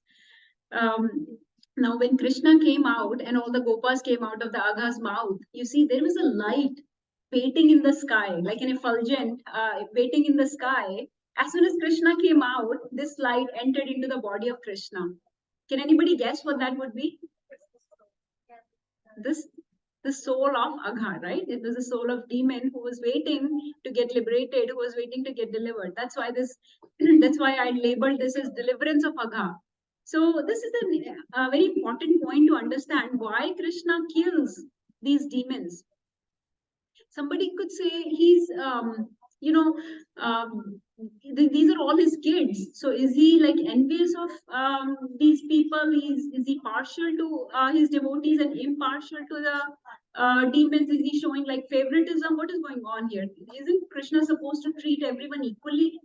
Now, when Krishna came out and all the gopas came out of the Agha's mouth, you see there was a light waiting in the sky, like an effulgent waiting in the sky. As soon as Krishna came out, this light entered into the body of Krishna. Can anybody guess what that would be? The soul of Agha, right? It was the soul of demon who was waiting to get liberated, who was waiting to get delivered. That's why that's why I labeled this as deliverance of Agha. So this is a very important point to understand why Krishna kills these demons. Somebody could say he's you know, these are all his kids. So is he like envious of these people? Is he partial to his devotees and impartial to the demons? Is he showing like favoritism? What is going on here? Isn't Krishna supposed to treat everyone equally?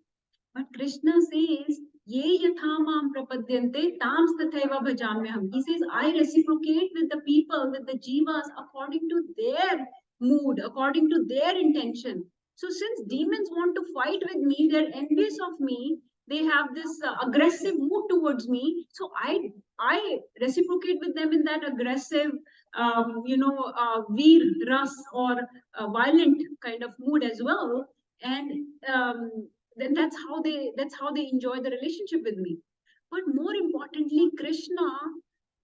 But Krishna says, Ye yatha mam prapadyante tam tathaiva bhajamyaham. He says, I reciprocate with the people, with the jivas, according to their mood, according to their intention. So since demons want to fight with me, they're envious of me, they have this aggressive mood towards me. So I reciprocate with them in that aggressive, veer ras or violent kind of mood as well. And then that's how they enjoy the relationship with me. But more importantly, Krishna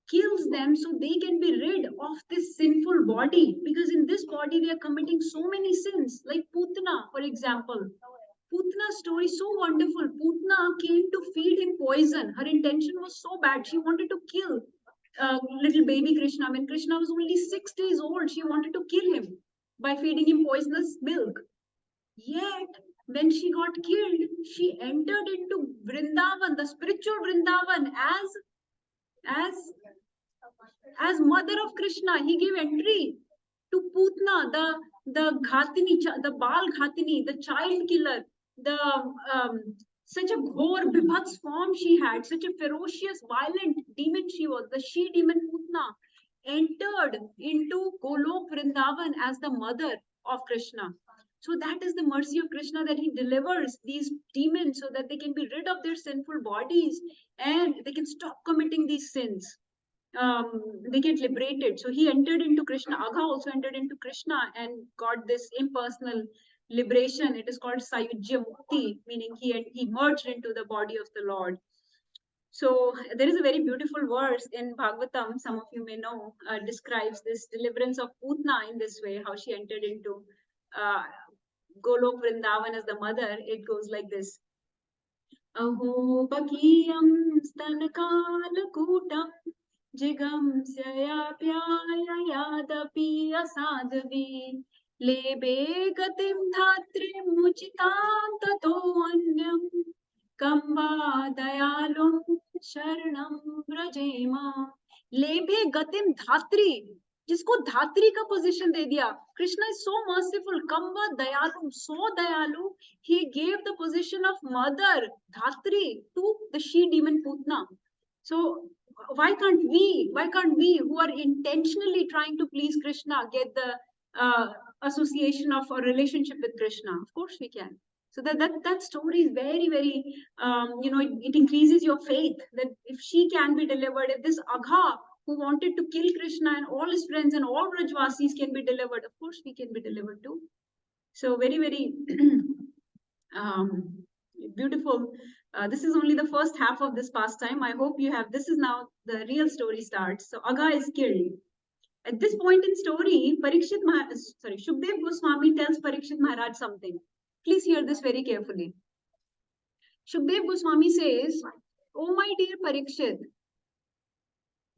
kills them so they can be rid of this sinful body, because in this body they are committing so many sins, like Putna, for example. Putna's story is so wonderful. Putna came to feed him poison. Her intention was so bad, she wanted to kill little baby Krishna. When Krishna was only 6 days old, she wanted to kill him by feeding him poisonous milk. Yet, when she got killed, she entered into Vrindavan, the spiritual Vrindavan, as as mother of Krishna. He gave entry to Putna, the Ghatini, the Bal Ghatini, the child killer, the such a ghor, bibhats form she had, such a ferocious, violent demon she was. The she demon Putna entered into Golok Vrindavan as the mother of Krishna. So that is the mercy of Krishna, that he delivers these demons so that they can be rid of their sinful bodies and they can stop committing these sins. They get liberated. So he entered into Krishna. Agha also entered into Krishna and got this impersonal liberation. It is called Sayujya Mukti, meaning he merged into the body of the Lord. So there is a very beautiful verse in Bhagavatam, some of you may know, describes this deliverance of Putna in this way, how she entered into Golok Vrindavan as the mother. It goes like this. Aho bakiyam stanakalakutam jigam syayapyayadapi asadvi lebe gatim dhatrim muchitam tato anyam kamba dayalum sharanam brajema. Lebe gatim dhatri, जिसको धात्री का position दे दिया. Krishna is so merciful. Kamba dayalu, so dayalu. He gave the position of mother, dhatri, to the she demon Putna. So why can't we who are intentionally trying to please Krishna get the association of a relationship with Krishna? Of course we can. So that story is very, very, it increases your faith that if she can be delivered, if this Agha who wanted to kill Krishna and all his friends and all Brajvasis can be delivered, of course we can be delivered too. So very, very beautiful. This is only the first half of this pastime. I hope you have, this is now the real story starts. So Agha is killed. At this point in story, Shukdev Goswami tells Parikshit Maharaj something. Please hear this very carefully. Shukdev Goswami says, "Oh my dear Parikshit,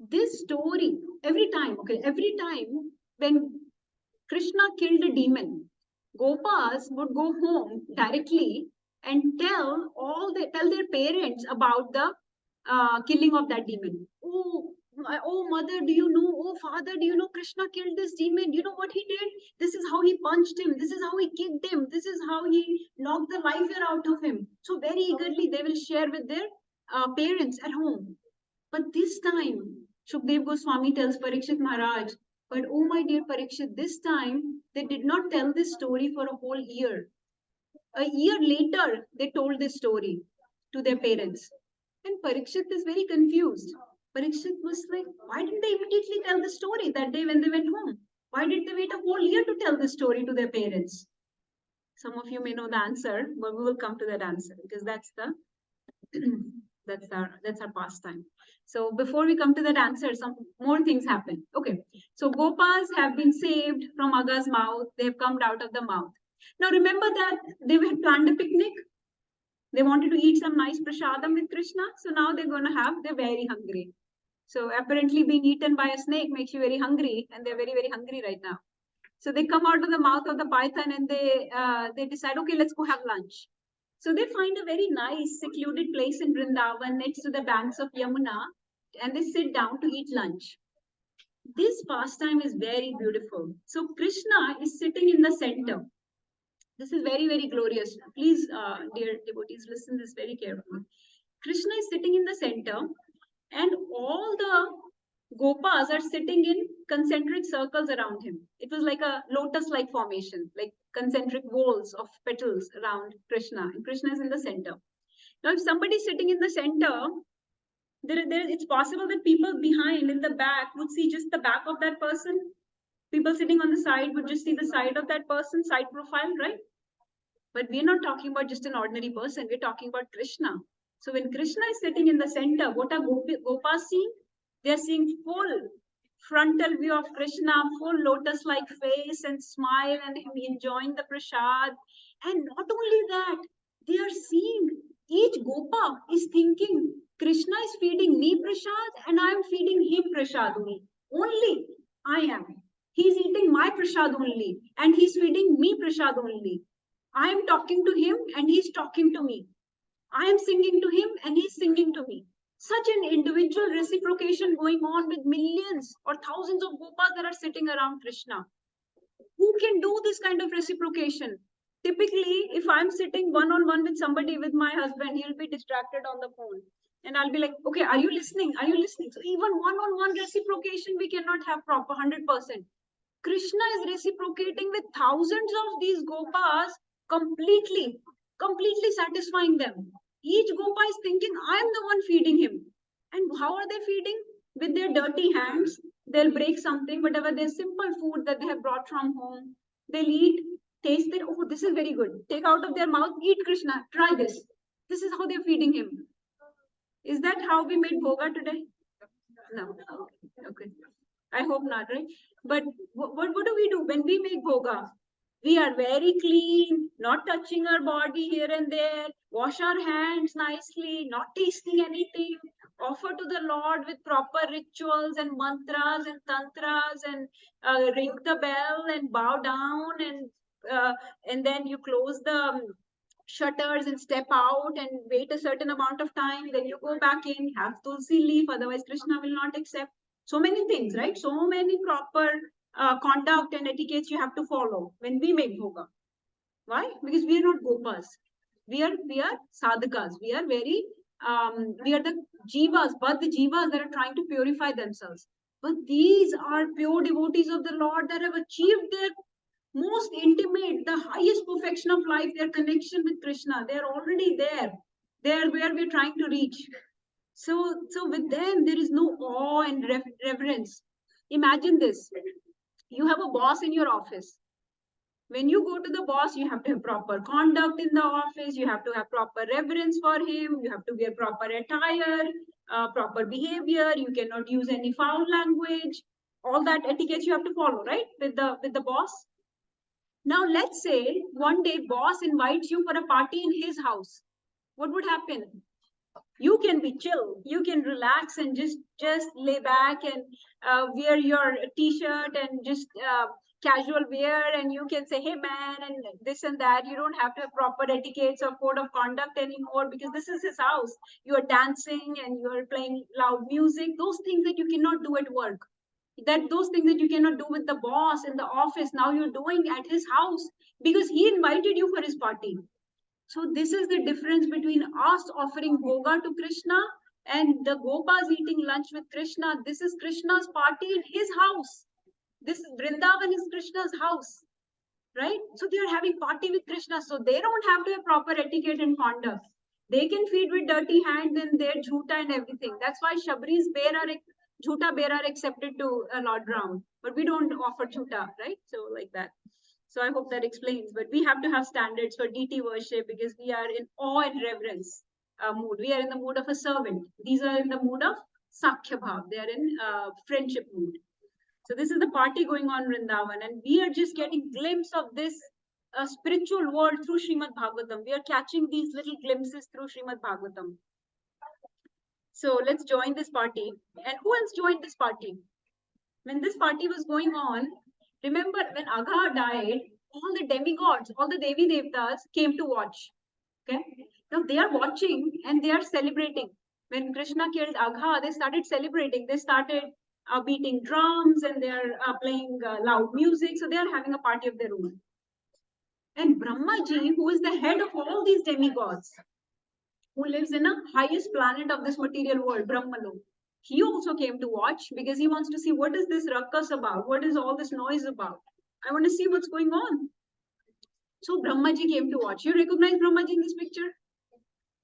this story, every time when Krishna killed a demon, gopas would go home directly and tell their parents about the killing of that demon. Oh mother, do you know? Oh father, do you know Krishna killed this demon? You know what he did? This is how he punched him. This is how he kicked him. This is how he knocked the life air out of him." So very eagerly they will share with their parents at home. But this time, Shukdev Goswami tells Parikshit Maharaj, "But oh my dear Parikshit, this time they did not tell this story for a whole year. A year later, they told this story to their parents." And Parikshit is very confused. Parikshit was like, why didn't they immediately tell the story that day when they went home? Why did they wait a whole year to tell the story to their parents? Some of you may know the answer, but we will come to that answer because that's the that's our pastime. So before we come to that answer, some more things happen. Okay, so gopas have been saved from Agha's mouth. They have come out of the mouth. Now remember that they had planned a picnic. They wanted to eat some nice prasadam with Krishna. So now they're very hungry. So apparently being eaten by a snake makes you very hungry, and they're very, very hungry right now. So they come out of the mouth of the python and they decide, okay, let's go have lunch. So they find a very nice secluded place in Vrindavan next to the banks of Yamuna, and they sit down to eat lunch. This pastime is very beautiful. So Krishna is sitting in the center. This is very, very glorious. Please, dear devotees, listen this very carefully. Krishna is sitting in the center, and all the gopas are sitting in concentric circles around him. It was like a lotus-like formation, like concentric whorls of petals around Krishna, and Krishna is in the center. Now, if somebody is sitting in the center, it's possible that people behind in the back would see just the back of that person. People sitting on the side would just see the side of that person, side profile, right? But we're not talking about just an ordinary person. We're talking about Krishna. So when Krishna is sitting in the center, what are gopas seeing? They're seeing full frontal view of Krishna, full lotus-like face and smile, and him enjoying the prasad. And not only that, they are seeing each gopa is thinking, Krishna is feeding me prasad and I am feeding him prasad only. Only I am. He's eating my prasad only and he's feeding me prasad only. I am talking to him and he's talking to me. I am singing to him and he's singing to me. Such an individual reciprocation going on with millions or thousands of gopas that are sitting around Krishna. Who can do this kind of reciprocation? Typically, if I'm sitting one-on-one with somebody, with my husband, he'll be distracted on the phone. And I'll be like, okay, are you listening? Are you listening? So even one-on-one reciprocation, we cannot have proper 100%. Krishna is reciprocating with thousands of these gopas, completely satisfying them. Each gopa is thinking, I am the one feeding him. And how are they feeding? With their dirty hands. They'll break something, whatever their simple food that they have brought from home. They'll eat, taste it. Oh, this is very good. Take out of their mouth, eat Krishna. Try this. This is how they're feeding him. Is that how we made bhoga today? No. Okay. I hope not, right? But what do we do when we make bhoga? We are very clean, not touching our body here and there, wash our hands nicely, not tasting anything, offer to the Lord with proper rituals and mantras and tantras, and ring the bell and bow down, and then you close the shutters and step out and wait a certain amount of time. Then you go back in, have tulsi leaf, otherwise Krishna will not accept. So many things, right? So many proper conduct and etiquettes you have to follow when we make bhoga. Why? Because we are not gopas. We are sadhakas. We are the jivas, but the jivas that are trying to purify themselves. But these are pure devotees of the Lord that have achieved their most intimate, the highest perfection of life, their connection with Krishna. They are already there. They are where we are trying to reach. So with them, there is no awe and reverence. Imagine this. You have a boss in your office. When you go to the boss, you have to have proper conduct in the office. You have to have proper reverence for him. You have to wear proper attire, proper behavior. You cannot use any foul language. All that etiquette you have to follow, right? With the boss. Now, let's say one day boss invites you for a party in his house. What would happen? You can be chill. You can relax and just lay back and wear your t-shirt and just casual wear, and you can say, hey man, and this and that. You don't have to have proper etiquettes or code of conduct anymore because this is his house. You are dancing and you are playing loud music. Those things that you cannot do at work. Those things that you cannot do with the boss in the office, now you're doing at his house because he invited you for his party. So this is the difference between us offering bhoga to Krishna and the gopas eating lunch with Krishna. This is Krishna's party in his house. This Vrindavan is Krishna's house, right? So they are having party with Krishna. So they don't have to have proper etiquette and conduct. They can feed with dirty hands and their jhuta and everything. That's why Shabri's jhuta bear are accepted to Lord Ram. But we don't offer jhuta, right? So like that. So I hope that explains. But we have to have standards for deity worship because we are in awe and reverence mood. We are in the mood of a servant. These are in the mood of Sakhya Bhav. They are in friendship mood. So this is the party going on in Vrindavan. And we are just getting a glimpse of this spiritual world through Srimad Bhagavatam. We are catching these little glimpses through Srimad Bhagavatam. So let's join this party. And who else joined this party? When this party was going on, Remember when Agha died, all the demigods, all the Devi Devtas came to watch. Okay. Now they are watching and they are celebrating. When Krishna killed Agha, they started celebrating. They started beating drums and they are playing loud music. So they are having a party of their own. And Brahmaji, who is the head of all these demigods, who lives in a highest planet of this material world, Brahmalok, he also came to watch because he wants to see what is this ruckus about? What is all this noise about? I want to see what's going on. So Brahmaji came to watch. You recognize Brahmaji in this picture?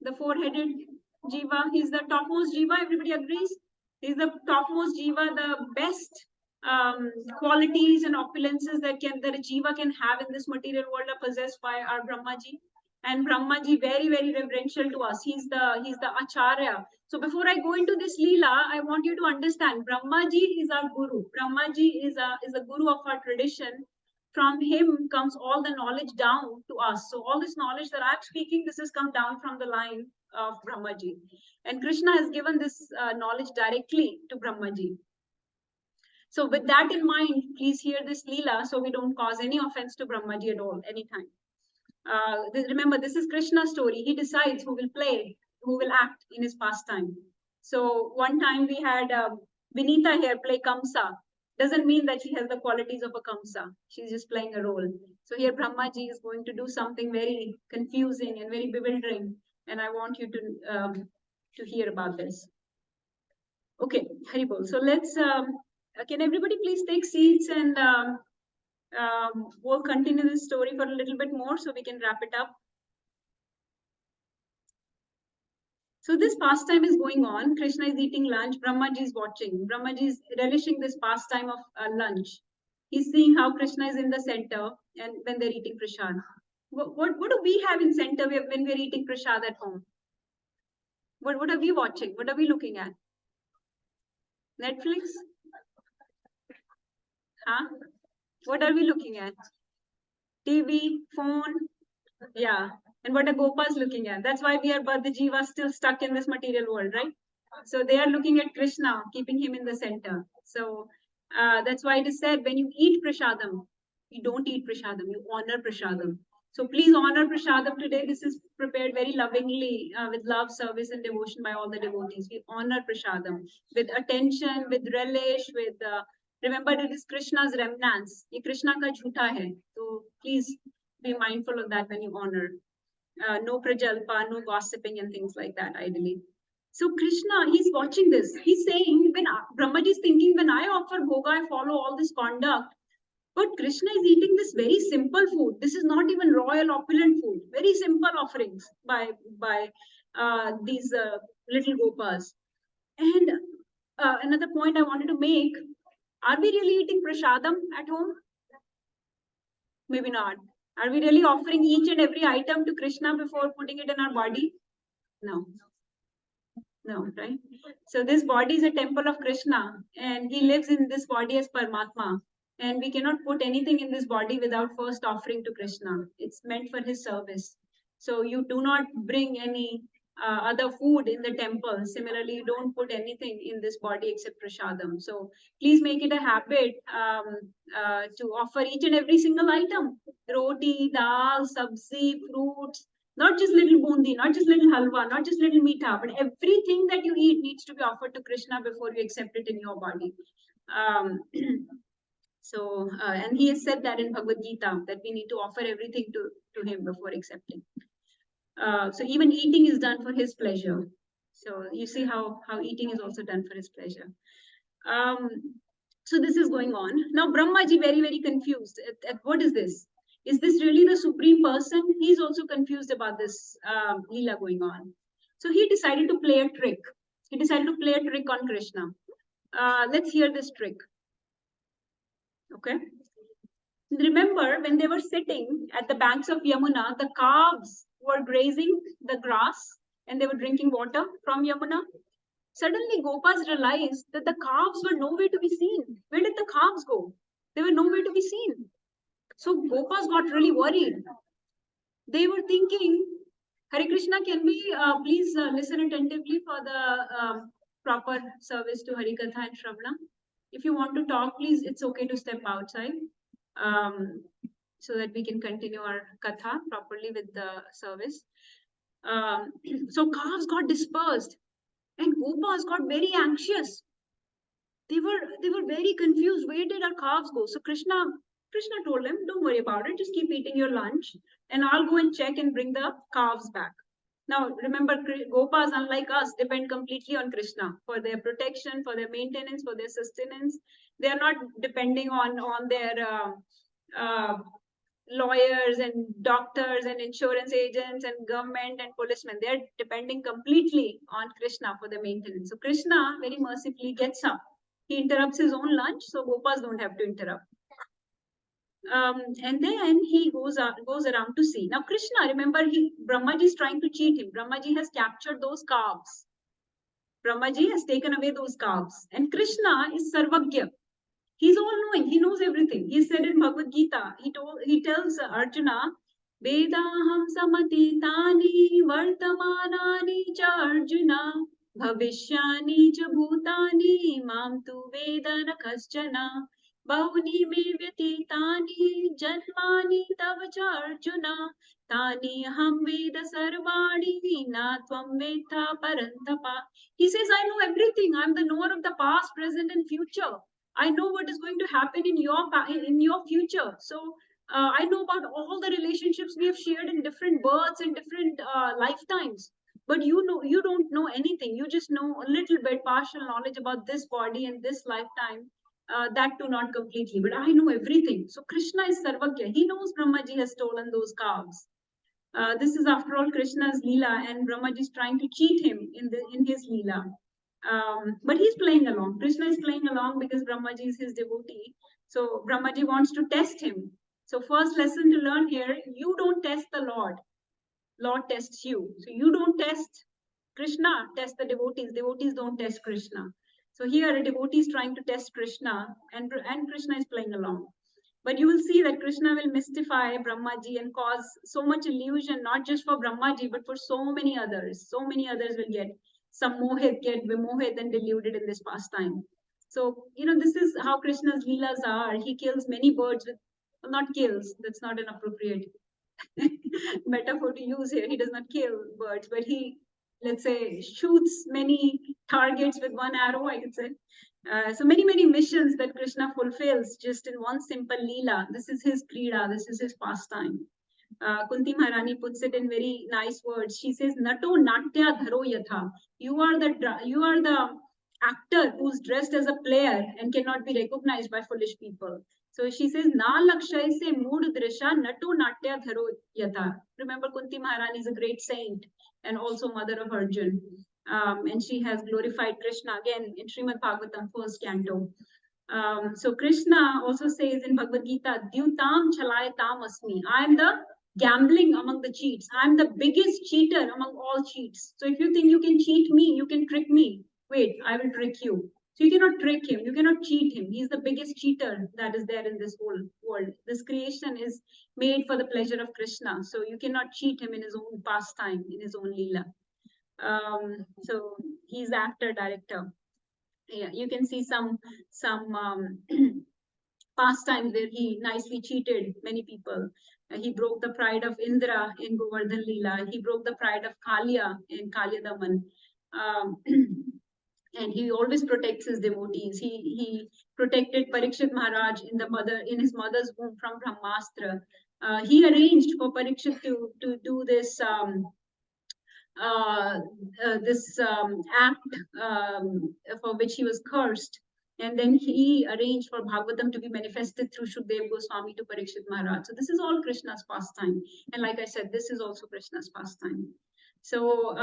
The four-headed Jiva. He's the topmost Jiva. Everybody agrees? He's the topmost Jiva, the best qualities and opulences that a Jiva can have in this material world are possessed by our Brahmaji. And Brahmaji, very, very reverential to us. He's the Acharya. So before I go into this Leela, I want you to understand Brahmaji is our Guru. Brahmaji is a Guru of our tradition. From him comes all the knowledge down to us. So all this knowledge that I'm speaking, this has come down from the line of Brahmaji. And Krishna has given this knowledge directly to Brahmaji. So with that in mind, please hear this Leela so we don't cause any offense to Brahmaji at all, anytime. Remember, this is Krishna's story. He decides who will play, who will act in his pastime. So one time we had Vinita here play Kamsa. Doesn't mean that she has the qualities of a Kamsa. She's just playing a role. So here Brahmaji is going to do something very confusing and very bewildering. And I want you to hear about this. Okay, Haribol. So let's, can everybody please take seats and we'll continue this story for a little bit more so we can wrap it up. So this pastime is going on. Krishna is eating lunch. Brahmaji is watching. Brahmaji is relishing this pastime of lunch. He's seeing how Krishna is in the center and when they're eating prasad. What do we have in center when we're eating prasad at home? What are we watching? What are we looking at? Netflix? Huh? What are we looking at? TV, phone? Yeah. And what are gopas looking at? That's why we are but the jiva still stuck in this material world, right? So they are looking at Krishna, keeping him in the center. So that's why it is said when you eat prasadam, you don't eat prasadam, you honor prasadam. So please honor prasadam today. This is prepared very lovingly with love, service, and devotion by all the devotees. We honor prasadam with attention, with relish, with remember it is Krishna's remnants. Ye Krishna ka jhoota hai. So please be mindful of that when you honor. No prajalpa, no gossiping and things like that, ideally. So Krishna, he's watching this. He's saying, when Brahmaji is thinking, when I offer bhoga, I follow all this conduct. But Krishna is eating this very simple food. This is not even royal opulent food. Very simple offerings by these little gopas. And another point I wanted to make, are we really eating prasadam at home? Maybe not. Are we really offering each and every item to Krishna before putting it in our body? No. No, right? So this body is a temple of Krishna and he lives in this body as Paramatma. And we cannot put anything in this body without first offering to Krishna. It's meant for his service. So you do not bring any other food in the temple. Similarly, you don't put anything in this body except prasadam. So please make it a habit to offer each and every single item. Roti, dal, sabzi, fruits, not just little bundi, not just little halwa, not just little meetha, but everything that you eat needs to be offered to Krishna before you accept it in your body. And he has said that in Bhagavad Gita, that we need to offer everything to him before accepting. So even eating is done for his pleasure. So you see how eating is also done for his pleasure. So this is going on. Now Brahmaji very, very confused. At what is this? Is this really the supreme person? He's also confused about this Leela going on. So he decided to play a trick. He decided to play a trick on Krishna. Let's hear this trick. Okay. Remember when they were sitting at the banks of Yamuna, the calves were grazing the grass and they were drinking water from Yamuna. Suddenly Gopas realized that the calves were nowhere to be seen. Where did the calves go? They were nowhere to be seen. So Gopas got really worried. They were thinking, Hare Krishna, can we please listen attentively for the proper service to Harikatha and Shravana? If you want to talk, please, it's okay to step outside. so that we can continue our katha properly with the service. So calves got dispersed and gopas got very anxious. They were very confused. Where did our calves go? So Krishna told them, don't worry about it. Just keep eating your lunch and I'll go and check and bring the calves back. Now, remember, gopas, unlike us, depend completely on Krishna for their protection, for their maintenance, for their sustenance. They are not depending on their lawyers and doctors and insurance agents and government and policemen. They're depending completely on Krishna for the maintenance. So Krishna very mercifully gets up. He interrupts his own lunch, so gopas don't have to interrupt. And then he goes around to see. Now Krishna, remember, Brahmaji is trying to cheat him. Brahmaji has captured those calves. Brahmaji has taken away those calves. And Krishna is Sarvagya. He's all-knowing. He knows everything. He said in Bhagavad Gita, he tells Arjuna, Vedaham samatitani vartamanani cha Arjuna bhavishyani cha bhutani mam tu vedana kaschana bahuni me vyatitani janmani tava cha Arjuna tani ham veda sarvani na tvam veda parantapa. He says, I know everything. I'm the knower of the past, present and future. I know what is going to happen in your future. So I know about all the relationships we have shared in different births and different lifetimes. But you don't know anything. You just know a little bit, partial knowledge about this body and this lifetime. That too not completely. But I know everything. So Krishna is Sarvagya. He knows Brahmaji has stolen those calves. This is after all Krishna's Leela, and Brahmaji is trying to cheat him in his Leela. But he's playing along. Krishna is playing along because Brahmaji is his devotee. So Brahmaji wants to test him. So first lesson to learn here, you don't test the Lord. Lord tests you. So you don't test Krishna, test the devotees. Devotees don't test Krishna. So here a devotee is trying to test Krishna and Krishna is playing along. But you will see that Krishna will mystify Brahmaji and cause so much illusion, not just for Brahmaji, but for so many others. So many others will get some mohit, get vimohit and deluded in this pastime. So, this is how Krishna's leelas are. He kills many birds with, well, not kills, that's not an appropriate metaphor to use here. He does not kill birds, but he, let's say, shoots many targets with one arrow, I could say. So many missions that Krishna fulfills just in one simple leela. This is his krida, this is his pastime. Kunti Maharani puts it in very nice words. She says, Nato Natya Dharo Yatha. You are the actor who's dressed as a player and cannot be recognized by foolish people. So she says, Na lakshay se mood drisha nato natya dharo yatha. Remember, Kunti Maharani is a great saint and also mother of Arjun. And she has glorified Krishna again in Srimad Bhagavatam, first canto. So Krishna also says in Bhagavad Gita, Dyutam chalayatam asmi. I am the gambling among the cheats. I am the biggest cheater among all cheats. So if you think you can cheat me, you can trick me. Wait, I will trick you. So you cannot trick him. You cannot cheat him. He's the biggest cheater that is there in this whole world. This creation is made for the pleasure of Krishna. So you cannot cheat him in his own pastime, in his own leela. So he's the actor, director. Yeah, you can see some pastimes where he nicely cheated many people. He broke the pride of Indra in Govardhan Leela. He broke the pride of Kalia in Kalya Daman. And he always protects his devotees. He protected Parikshit Maharaj in his mother's womb from Brahmastra. He arranged for Parikshit to do this act for which he was cursed. And then he arranged for Bhagavatam to be manifested through Shukdev Goswami to Parikshit Maharaj. So this is all Krishna's pastime. And like I said, this is also Krishna's pastime. So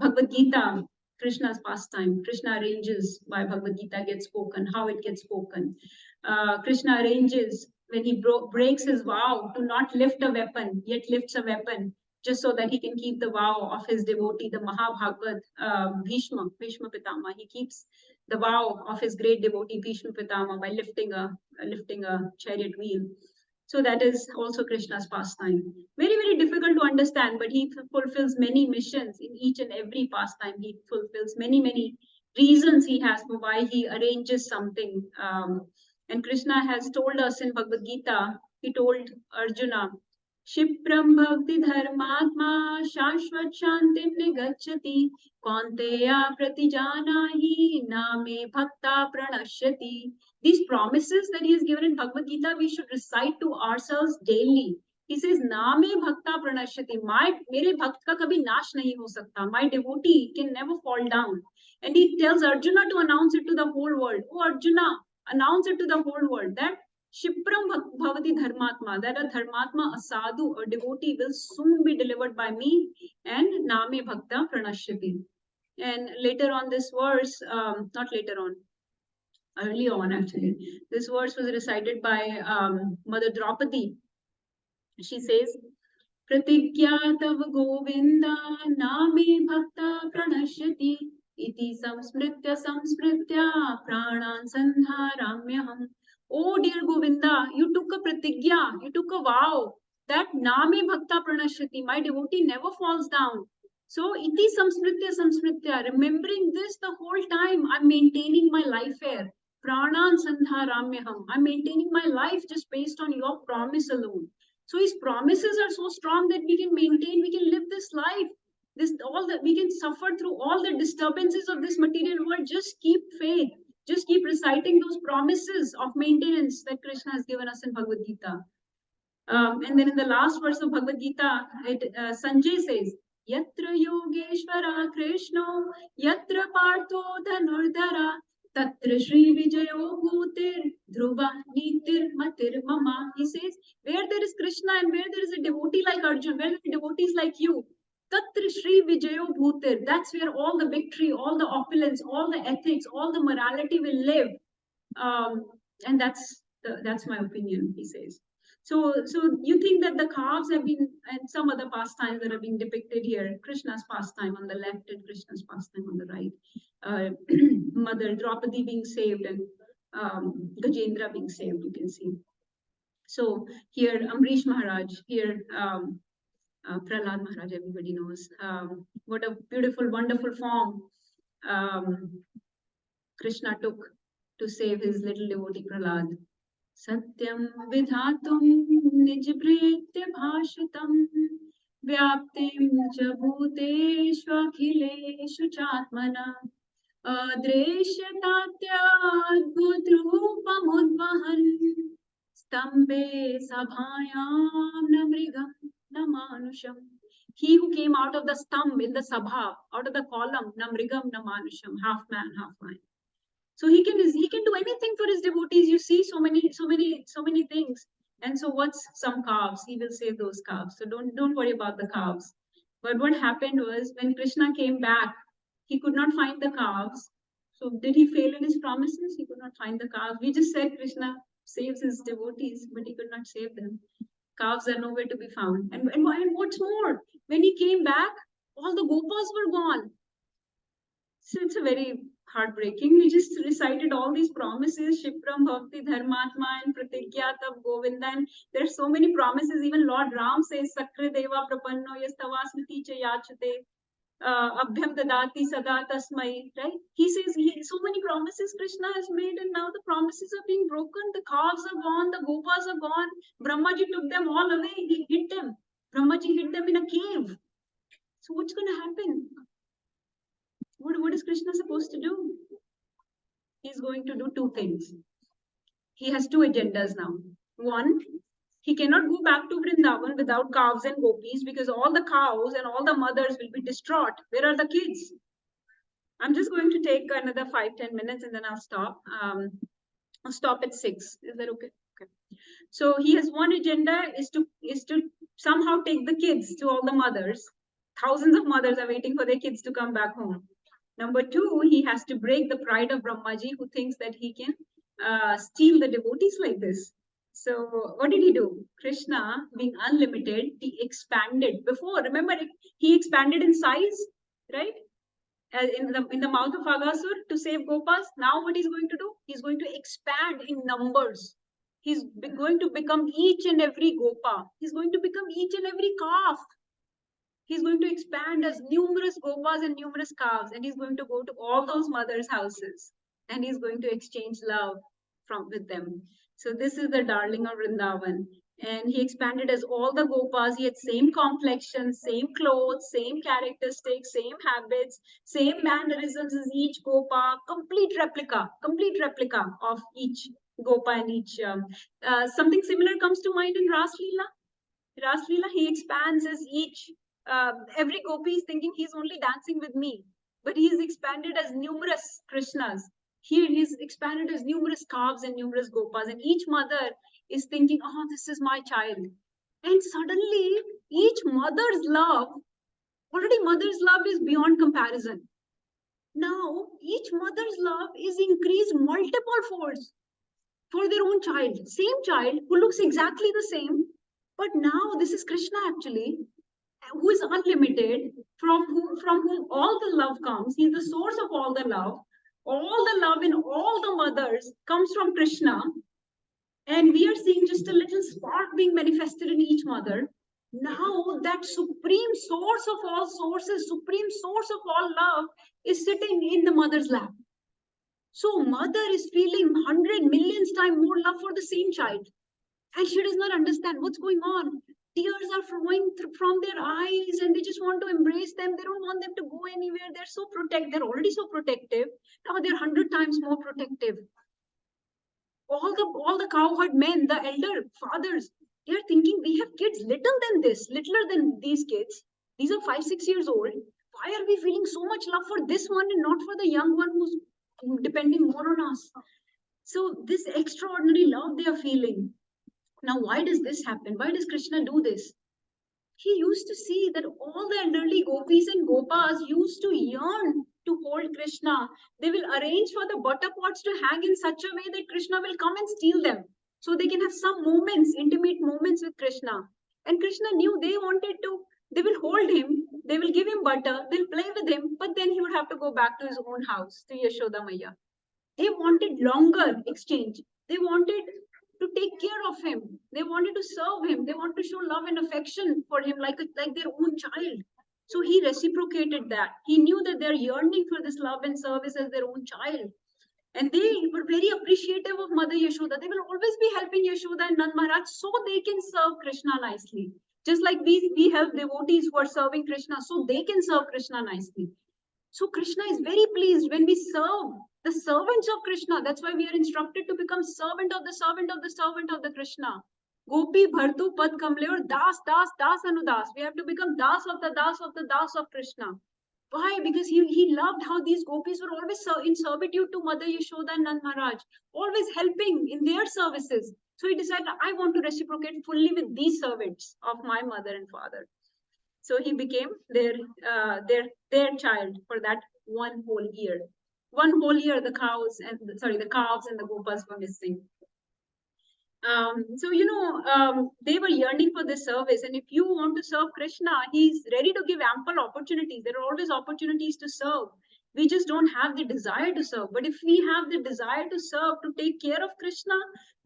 Bhagavad Gita, Krishna's pastime. Krishna arranges why Bhagavad Gita gets spoken, how it gets spoken. Krishna arranges when he breaks his vow to not lift a weapon, yet lifts a weapon, just so that he can keep the vow of his devotee, the Mahabhagavat Bhishma Pitama. He keeps the vow of his great devotee Bhishma Pitama by lifting a chariot wheel. So that is also Krishna's pastime. Very difficult to understand, but he fulfills many missions in each and every pastime. He fulfills many reasons he has for why he arranges something And Krishna has told us in Bhagavad Gita, he told Arjuna, Shipram bhakti dharmatma shashvat shantim nigacchati kaunteya pratijanahi name bhakta pranashyati. These promises that he has given in Bhagavad Gita, we should recite to ourselves daily. He says, Name bhakta pranashyati. Mere bhakt ka kabhi nash nahi ho sakta. My devotee can never fall down. And he tells Arjuna to announce it to the whole world. Oh Arjuna, announce it to the whole world that Shipram Bhavati Dharmatma, that a Dharmatma, a sadhu, a devotee will soon be delivered by me, and Name Bhakta Pranashyati. And later on, this verse, not later on, early on actually, this verse was recited by Mother Draupadi. She says, Pratigya tav govinda name bhakta pranashyati iti samsmritya pranan sandharamyaham. Oh dear Govinda, you took a pratigya, you took a vow that name bhakta pranashyati, my devotee never falls down. So iti samsmritya, remembering this the whole time, I'm maintaining my life here. Pranan sandharamyaham, I'm maintaining my life just based on your promise alone. So his promises are so strong that we can maintain, we can live this life. We can suffer through all the disturbances of this material world. Just keep faith. Just keep reciting those promises of maintenance that Krishna has given us in Bhagavad Gita. And then in the last verse of Bhagavad Gita, Sanjay says, Yatra Yogeshwara Krishna, Yatra Partho Dhanurdhara, Tatra Shri Vijayo Bhutir, Dhruva Nitir Matir Mama. He says, where there is Krishna and where there is a devotee like Arjun, where there are devotees like you, Tatra Shri Vijayo Bhutir, that's where all the victory, all the opulence, all the ethics, all the morality will live. And that's my opinion, he says. So you think that the calves have been, and some other pastimes that are being depicted here, Krishna's pastime on the left and Krishna's pastime on the right, Mother Draupadi being saved and Gajendra being saved, you can see. So here Amrish Maharaj, here Prahlad Maharaj, everybody knows. What a beautiful, wonderful form Krishna took to save his little devotee Prahlad. Satyam vidhatum nijbritya bhashitam vyaptim cha bhuteshu akhileshu chatmana adreshatatya adbhutrupamudvahan stambe sabhayam namrigam namanusham. He who came out of the stump in the sabha, out of the column, namrigam namanusham, half man, half lion. So he can do anything for his devotees. You see so many things. And so what's some calves? He will save those calves. So don't worry about the calves. But what happened was when Krishna came back, he could not find the calves. So did he fail in his promises? He could not find the calves. We just said Krishna saves his devotees, but he could not save them. Calves are nowhere to be found. And what's more, when he came back, all the gopas were gone. So it's a very heartbreaking. We just recited all these promises, Shipram Bhakti Dharmatma and Pratigya Tav Govinda. And there's so many promises. Even Lord Ram says, Sakra Deva Prapanno Yastavasmiti Cha Yachate. Abhyam Dadati Sada Tasmai, right? He says so many promises Krishna has made, and now the promises are being broken. The calves are gone, the gopas are gone. Brahmaji took them all away. He hid them. Brahmaji hid them in a cave. So what's going to happen? What is Krishna supposed to do? He's going to do two things. He has two agendas now. One, he cannot go back to Vrindavan without calves and gopis because all the cows and all the mothers will be distraught. Where are the kids? I'm just going to take another 5-10 minutes and then I'll stop. I'll stop at 6. Is that okay? Okay. So he has one agenda is to somehow take the kids to all the mothers. Thousands of mothers are waiting for their kids to come back home. Number two, he has to break the pride of Brahmaji, who thinks that he can steal the devotees like this. So what did he do? Krishna, being unlimited, he expanded. Before, remember, he expanded in size, right? In the mouth of Aghasur to save gopas. Now what he's going to do? He's going to expand in numbers. He's going to become each and every gopa. He's going to become each and every calf. He's going to expand as numerous gopas and numerous calves, and he's going to go to all those mothers' houses, and he's going to exchange love. with them. So this is the darling of Vrindavan. And he expanded as all the gopas. He had same complexion, same clothes, same characteristics, same habits, same mannerisms as each gopa, complete replica of each gopa and each. Something similar comes to mind in Ras Leela. Ras Leela, he expands as each, every gopi is thinking he's only dancing with me, but he's expanded as numerous Krishnas. Here he's expanded as numerous calves and numerous gopas, and each mother is thinking, oh, this is my child. And suddenly, each mother's love, already mother's love is beyond comparison. Now, each mother's love is increased multiple folds for their own child. Same child who looks exactly the same, but now this is Krishna actually, who is unlimited, from whom all the love comes. He's the source of all the love. All the love in all the mothers comes from Krishna. And we are seeing just a little spark being manifested in each mother. Now that supreme source of all sources, supreme source of all love is sitting in the mother's lap. So mother is feeling 100 million times more love for the same child. And she does not understand what's going on. Tears are flowing from their eyes and they just want to embrace them. They don't want them to go anywhere. They're so protective. They're already so protective. Now they're 100 times more protective. All the cowherd men, the elder fathers, they're thinking we have kids littler than these kids. These are 5-6 years old. Why are we feeling so much love for this one and not for the young one who's depending more on us? So this extraordinary love they are feeling. Now, why does this happen? Why does Krishna do this? He used to see that all the elderly gopis and gopas used to yearn to hold Krishna. They will arrange for the butter pots to hang in such a way that Krishna will come and steal them. So they can have some moments, intimate moments with Krishna. And Krishna knew they wanted to, they will hold him, they will give him butter, they'll play with him, but then he would have to go back to his own house, to Yashoda Maya. They wanted longer exchange. They wanted to take care of him. They wanted to serve him. They wanted to show love and affection for him like their own child. So he reciprocated that. He knew that they're yearning for this love and service as their own child. And they were very appreciative of Mother Yashoda. They will always be helping Yashoda and Nand Maharaj so they can serve Krishna nicely. Just like we help devotees who are serving Krishna so they can serve Krishna nicely. So Krishna is very pleased when we serve the servants of Krishna. That's why we are instructed to become servant of the servant of the servant of the Krishna. Gopi Bhartu Pad Kamle or Das Anudas. We have to become Das of the Das of the Das of Krishna. Why? Because he loved how these gopis were always in servitude to Mother Yashoda and Nand Maharaj, always helping in their services. So he decided, I want to reciprocate fully with these servants of my mother and father. So he became their child for that one whole year. One whole year, the calves and the calves and the gopas were missing. They were yearning for this service. And if you want to serve Krishna, he's ready to give ample opportunities. There are always opportunities to serve. We just don't have the desire to serve. But if we have the desire to serve, to take care of Krishna,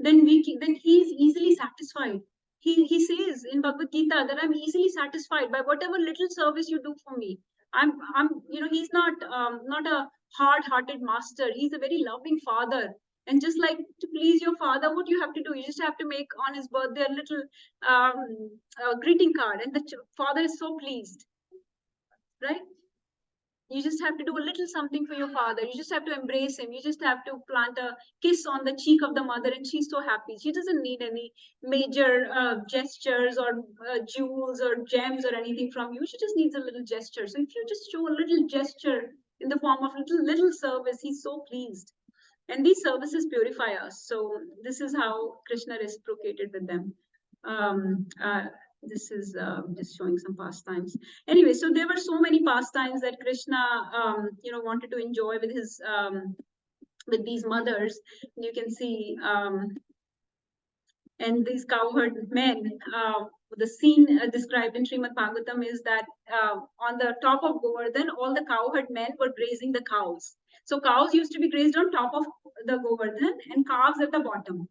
then he's easily satisfied. He says in Bhagavad Gita that I'm easily satisfied by whatever little service you do for me. He's not a hard-hearted master. He's a very loving father. And just like to please your father, what you have to do, you just have to make on his birthday a little greeting card, and the father is so pleased, right? You just have to do a little something for your father. You just have to embrace him. You just have to plant a kiss on the cheek of the mother, and she's so happy. She doesn't need any major gestures or jewels or gems or anything from you. She just needs a little gesture. So if you just show a little gesture in the form of little service, he's so pleased. And these services purify us. So this is how Krishna reciprocated with them. This is just showing some pastimes. Anyway, so there were so many pastimes that Krishna, wanted to enjoy with his with these mothers. You can see, and these cowherd men. The scene described in Srimad Bhagavatam is that on the top of Govardhan, all the cowherd men were grazing the cows. So cows used to be grazed on top of the Govardhan and calves at the bottom.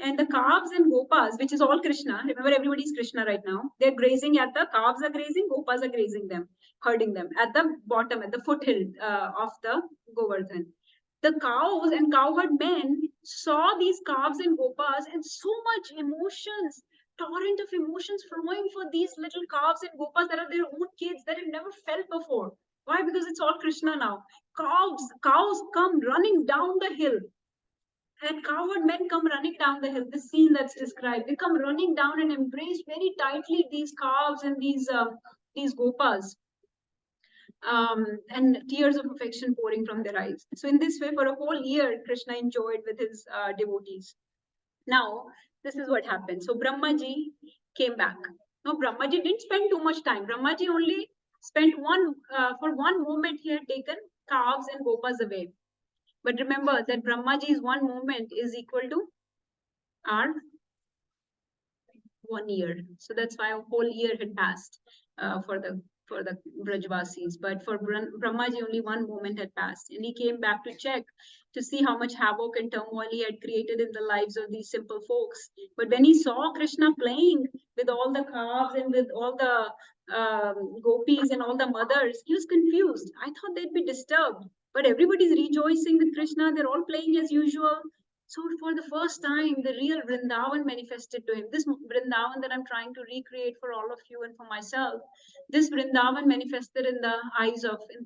And the calves and gopas, which is all Krishna, remember everybody's Krishna right now, they're grazing at the, calves are grazing, gopas are grazing them, herding them at the bottom, at the foothill of the Govardhan. The cows and cowherd men saw these calves and gopas, and so much emotions, torrent of emotions flowing for these little calves and gopas that are their own kids that have never felt before. Why? Because it's all Krishna now. Cows come running down the hill, and cowherd men come running down the hill. The scene that's described, they come running down and embrace very tightly these calves and these gopas, and tears of affection pouring from their eyes. So in this way, for a whole year, Krishna enjoyed with his devotees. Now, this is what happened. So Brahmaji came back. Now, Brahmaji didn't spend too much time. Brahmaji only spent for one moment he had taken calves and gopas away. But remember that Brahmaji's one moment is equal to our 1 year. So that's why a whole year had passed for the Brajvasis. But for Brahmaji, only one moment had passed. And he came back to check to see how much havoc and turmoil he had created in the lives of these simple folks. But when he saw Krishna playing with all the calves and with all the gopis and all the mothers, he was confused. I thought they'd be disturbed. But everybody's rejoicing with Krishna. They're all playing as usual. So for the first time, the real Vrindavan manifested to him. This Vrindavan that I'm trying to recreate for all of you and for myself, this Vrindavan manifested in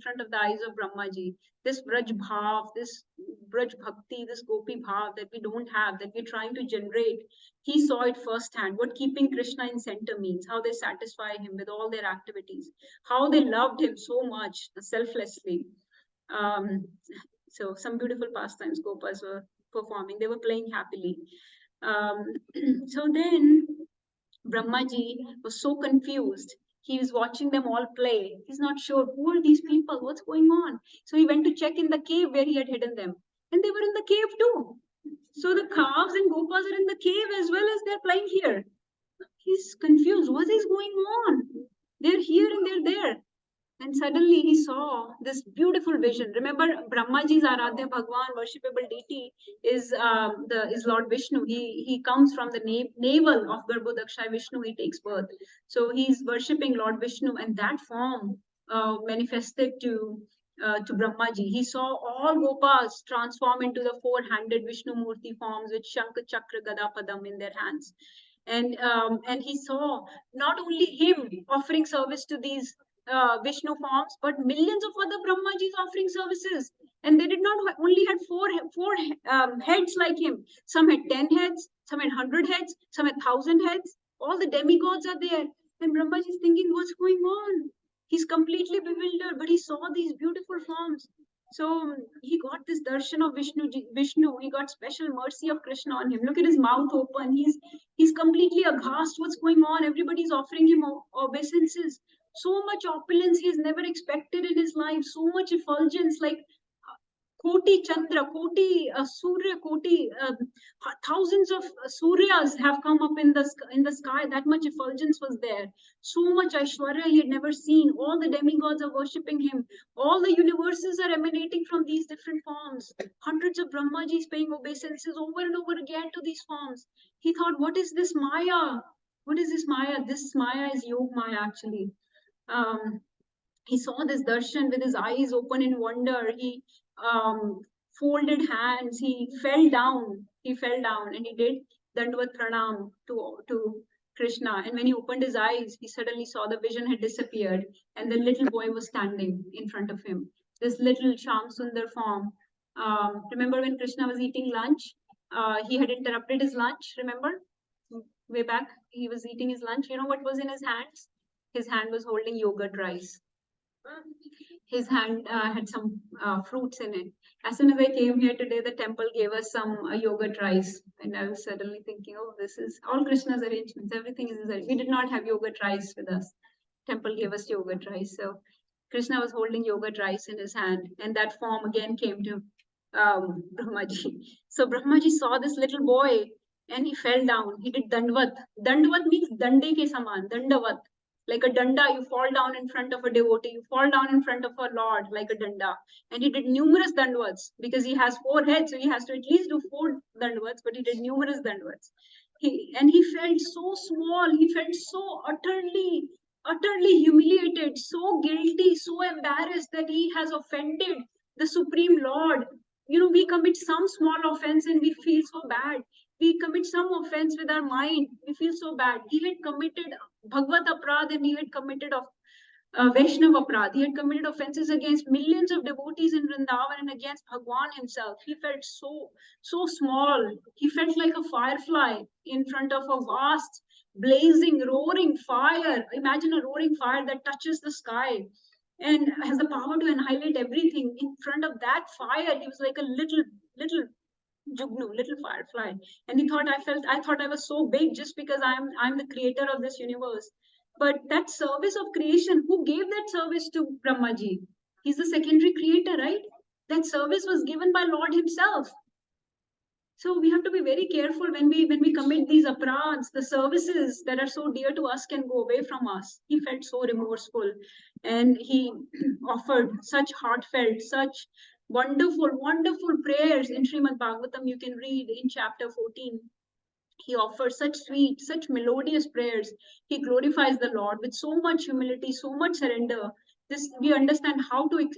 front of the eyes of Brahmaji. This Braj Bhav, this Braj Bhakti, this Gopi Bhav that we don't have, that we're trying to generate. He saw it firsthand, what keeping Krishna in center means, how they satisfy him with all their activities, how they loved him so much, selflessly. So some beautiful pastimes Gopas were performing. They were playing happily. So then Brahmaji was so confused. He was watching them all play. He's not sure, who are these people? What's going on? So he went to check in the cave where he had hidden them. And they were in the cave too. So the calves and gopas are in the cave as well as they're playing here. He's confused. What is going on? They're here and they're there. And suddenly he saw this beautiful vision. Remember, Brahmaji's Aradhya Bhagwan, worshipable deity, is Lord Vishnu. He comes from the navel of Garbhodaksha Vishnu. He takes birth. So he's worshipping Lord Vishnu, and that form manifested to Brahmaji. He saw all gopas transform into the four-handed Vishnu Murti forms with Shankha, Chakra, Gada, Padam in their hands. And he saw not only him offering service to these Vishnu forms, but millions of other Brahmajis offering services. And they did not only had four heads like him. Some had 10 heads, some had 100 heads, some had 1,000 heads. All the demigods are there. And Brahmaji is thinking, what's going on? He's completely bewildered, but he saw these beautiful forms. So he got this darshan of Vishnu. He got special mercy of Krishna on him. Look at his mouth open. He's completely aghast. What's going on? Everybody's offering him obeisances. So much opulence he has never expected in his life. So much effulgence, like Koti Chandra, Koti Surya, Koti thousands of Suryas have come up in the sky. That much effulgence was there. So much Aishwarya he had never seen. All the demigods are worshipping him. All the universes are emanating from these different forms. Hundreds of Brahmajis paying obeisances over and over again to these forms. He thought, what is this Maya? What is this Maya? This Maya is Yog Maya actually. He saw this darshan with his eyes open in wonder. He folded hands. He fell down. And he did Dandvat Pranam to Krishna. And when he opened his eyes, he suddenly saw the vision had disappeared, and the little boy was standing in front of him. This little Sham Sundar form. Remember when Krishna was eating lunch? He had interrupted his lunch. Remember, way back, he was eating his lunch. You know what was in his hands? His hand was holding yogurt rice. His hand had some fruits in it. As soon as I came here today, the temple gave us some yogurt rice. And I was suddenly thinking, oh, this is all Krishna's arrangements. Everything is his. We did not have yogurt rice with us. Temple gave us yogurt rice. So Krishna was holding yogurt rice in his hand. And that form again came to Brahmaji. So Brahmaji saw this little boy and he fell down. He did Dandvat. Dandvat means Dande ke saman, Dandavat. Like a danda, you fall down in front of a devotee, you fall down in front of a lord like a danda. And he did numerous dandvats because he has 4 heads, so he has to at least do 4 dandvats, but he did numerous dandvats. He felt so small, he felt so utterly humiliated, so guilty, so embarrassed that he has offended the Supreme Lord. we commit some small offense and we feel so bad. We commit some offense with our mind, we feel so bad. He had committed Bhagavad Aprad, and he had committed Vaishnava Aprad. He had committed offenses against millions of devotees in Vrindavan and against Bhagwan himself. He felt so small. He felt like a firefly in front of a vast, blazing, roaring fire. Imagine a roaring fire that touches the sky and has the power to annihilate everything. In front of that fire, he was like a little jugnu, little firefly. And I thought I was so big just because I'm the creator of this universe. But that service of creation, who gave that service to Brahmaji? He's the secondary creator, right? That service was given by Lord himself. So we have to be very careful when we commit these aparads. The services that are so dear to us can go away from us. He felt so remorseful, and he offered such heartfelt, such wonderful prayers in Srimad Bhagavatam. You can read in chapter 14. He offers such sweet, such melodious prayers. He glorifies the Lord with so much humility, so much surrender. This we understand how to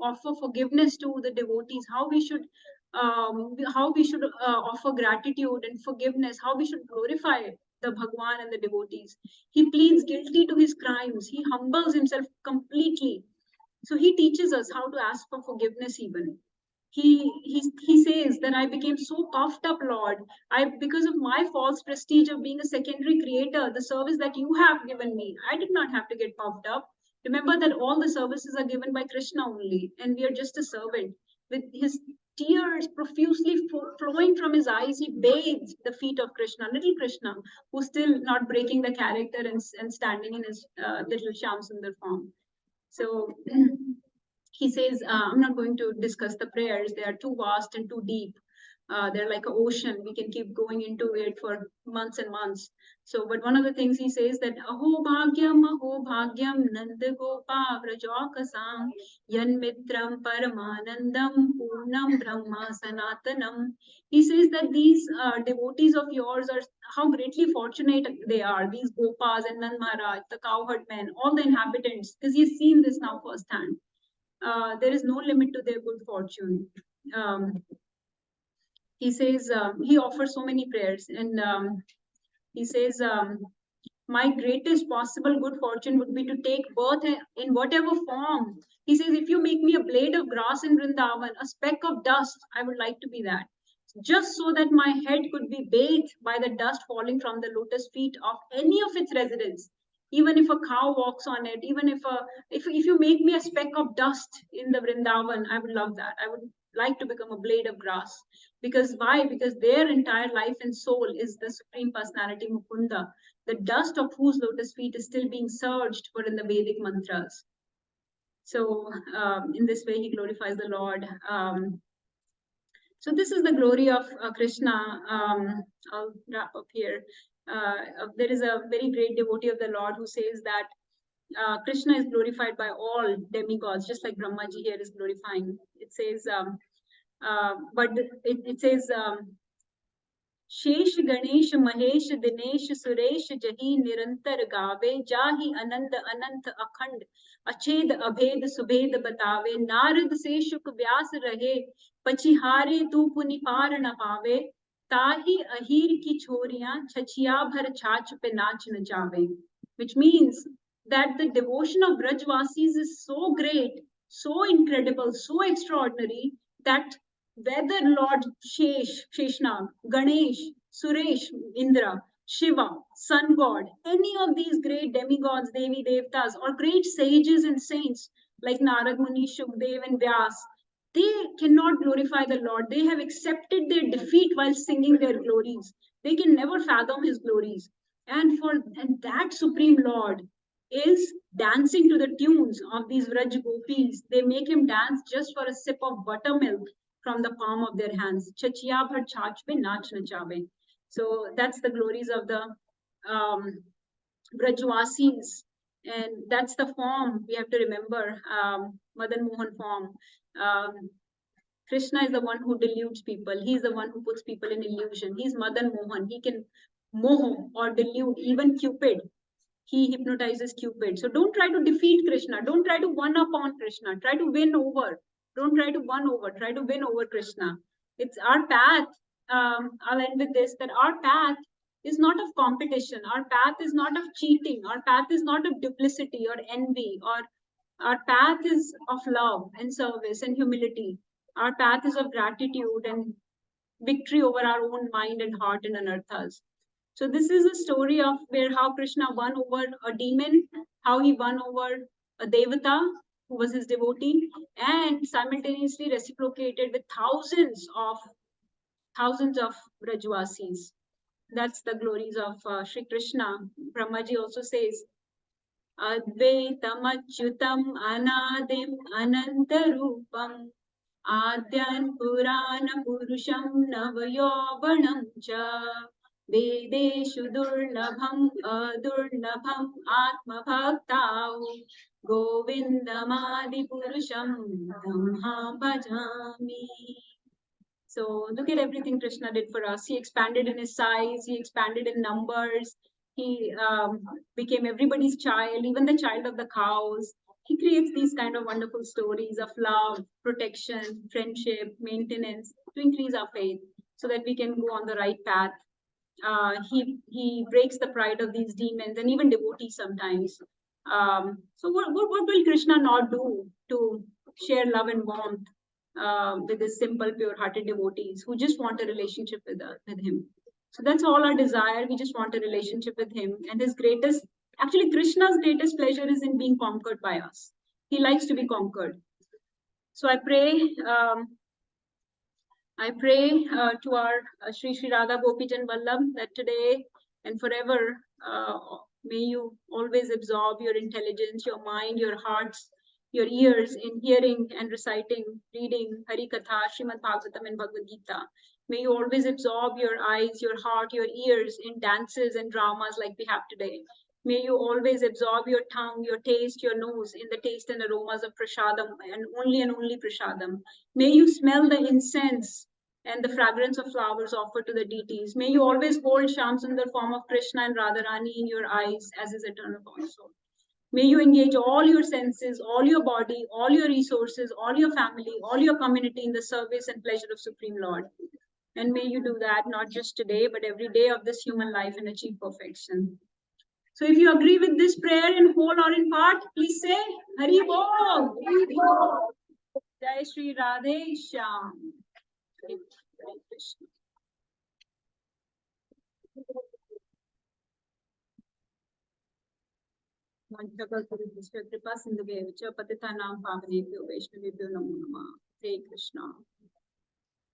offer forgiveness to the devotees, how we should offer gratitude and forgiveness, how we should glorify the Bhagwan and the devotees. He pleads guilty to his crimes. He humbles himself completely. So he teaches us how to ask for forgiveness even. He says that I became so puffed up, Lord. Because of my false prestige of being a secondary creator, the service that you have given me, I did not have to get puffed up. Remember that all the services are given by Krishna only, and we are just a servant. With his tears profusely flowing from his eyes, he bathed the feet of Krishna, little Krishna, who's still not breaking the character and standing in his little Shyam Sundar form. So he says, I'm not going to discuss the prayers. They are too vast and too deep. They're like an ocean. We can keep going into it for months and months. So, but one of the things he says that aho bhagyam nanda gopa vrajokasam yan mitram paramanandam purnam brahma sanatanam. He says that these devotees of yours are how greatly fortunate they are. These gopas and Nand Maharaj, the cowherd men, all the inhabitants, because he's seen this now firsthand. There is no limit to their good fortune. He says he offers so many prayers, and he says my greatest possible good fortune would be to take birth in whatever form. He says, if you make me a blade of grass in Vrindavan, a speck of dust, I would like to be that, just so that my head could be bathed by the dust falling from the lotus feet of any of its residents. Even if a cow walks on it, even if you make me a speck of dust in the Vrindavan, I would love that. I would like to become a blade of grass. Because why? Because their entire life and soul is the Supreme Personality Mukunda, the dust of whose lotus feet is still being searched for in the Vedic mantras. So in this way, he glorifies the Lord. So this is the glory of Krishna. I'll wrap up here. There is a very great devotee of the Lord who says that Krishna is glorified by all demigods, just like Brahmaji here is glorifying. It says, it says, शेष गणेश महेश दिनेश सुरेश जही निरंतर गावे जाहि आनंद अनंत अखंड अछेद अभेद सुभेद बतावे नारद से शुक व्यास रहे पछिहारे तू पुनि पार न पावे ताहि अहीर की छोरियां छछिया भर छाछ पे नाच न जावे. Which means that the devotion of Brajvasis is so great, so incredible, so extraordinary that whether Lord Sheshnag, Ganesh, Suresh, Indra, Shiva, Sun God, any of these great demigods, Devi, Devtas, or great sages and saints like Narad Muni, Shukdev, and Vyas, they cannot glorify the Lord. They have accepted their defeat while singing their glories. They can never fathom his glories. And that Supreme Lord is dancing to the tunes of these Vraj Gopis. They make him dance just for a sip of buttermilk from the palm of their hands. Chachiya bhar chach pe naach nachave. So that's the glories of the Brajvasis. And that's the form we have to remember, Madan Mohan form. Krishna is the one who deludes people. He's the one who puts people in illusion. He's Madan Mohan. He can moho or delude even Cupid. He hypnotizes Cupid. So don't try to defeat Krishna. Don't try to one up on Krishna. Try to win over. Don't try to win over, try to win over Krishna. It's our path. I'll end with this, that our path is not of competition. Our path is not of cheating. Our path is not of duplicity or envy. Or our path is of love and service and humility. Our path is of gratitude and victory over our own mind and heart and anarthas. So this is a story of where how Krishna won over a demon, how he won over a devata who was his devotee, and simultaneously reciprocated with thousands of Brajvasis. That's the glories of Sri Krishna. Brahmaji also says, Advaitam Achyutam Anadim Anantarupam Adyan Purana Purusham Navayovanam Cha Vedeshu Durlabham Adurlabham Atma Bhaktau Govindamadi Purusham Tamham Bhajami. So look at everything Krishna did for us. He expanded in his size, he expanded in numbers, he became everybody's child, even the child of the cows. He creates these kind of wonderful stories of love, protection, friendship, maintenance to increase our faith so that we can go on the right path. He breaks the pride of these demons and even devotees sometimes. So what will Krishna not do to share love and warmth with his simple, pure-hearted devotees who just want a relationship with him? So that's all our desire. We just want a relationship with him. And actually Krishna's greatest pleasure is in being conquered by us. He likes to be conquered. So I pray to our Sri Radha Gopijan Vallabh that today and forever, may you always absorb your intelligence, your mind, your hearts, your ears in hearing and reciting, reading Hari Katha, Srimad Bhagavatam and Bhagavad Gita. May you always absorb your eyes, your heart, your ears in dances and dramas like we have today. May you always absorb your tongue, your taste, your nose in the taste and aromas of prasadam and only prasadam. May you smell the incense and the fragrance of flowers offered to the deities. May you always hold Shamsundar form of Krishna and Radharani in your eyes as his eternal consort. May you engage all your senses, all your body, all your resources, all your family, all your community in the service and pleasure of Supreme Lord. And may you do that not just today, but every day of this human life and achieve perfection. So if you agree with this prayer in whole or in part, please say Hari Bol. Jai Shri Radhe Shyam. Hare Krishna. Kripa Sindhuve Vicha Patitanam Pavanebhyo Vaishnavebhyo Namo Namah. Hare Krishna.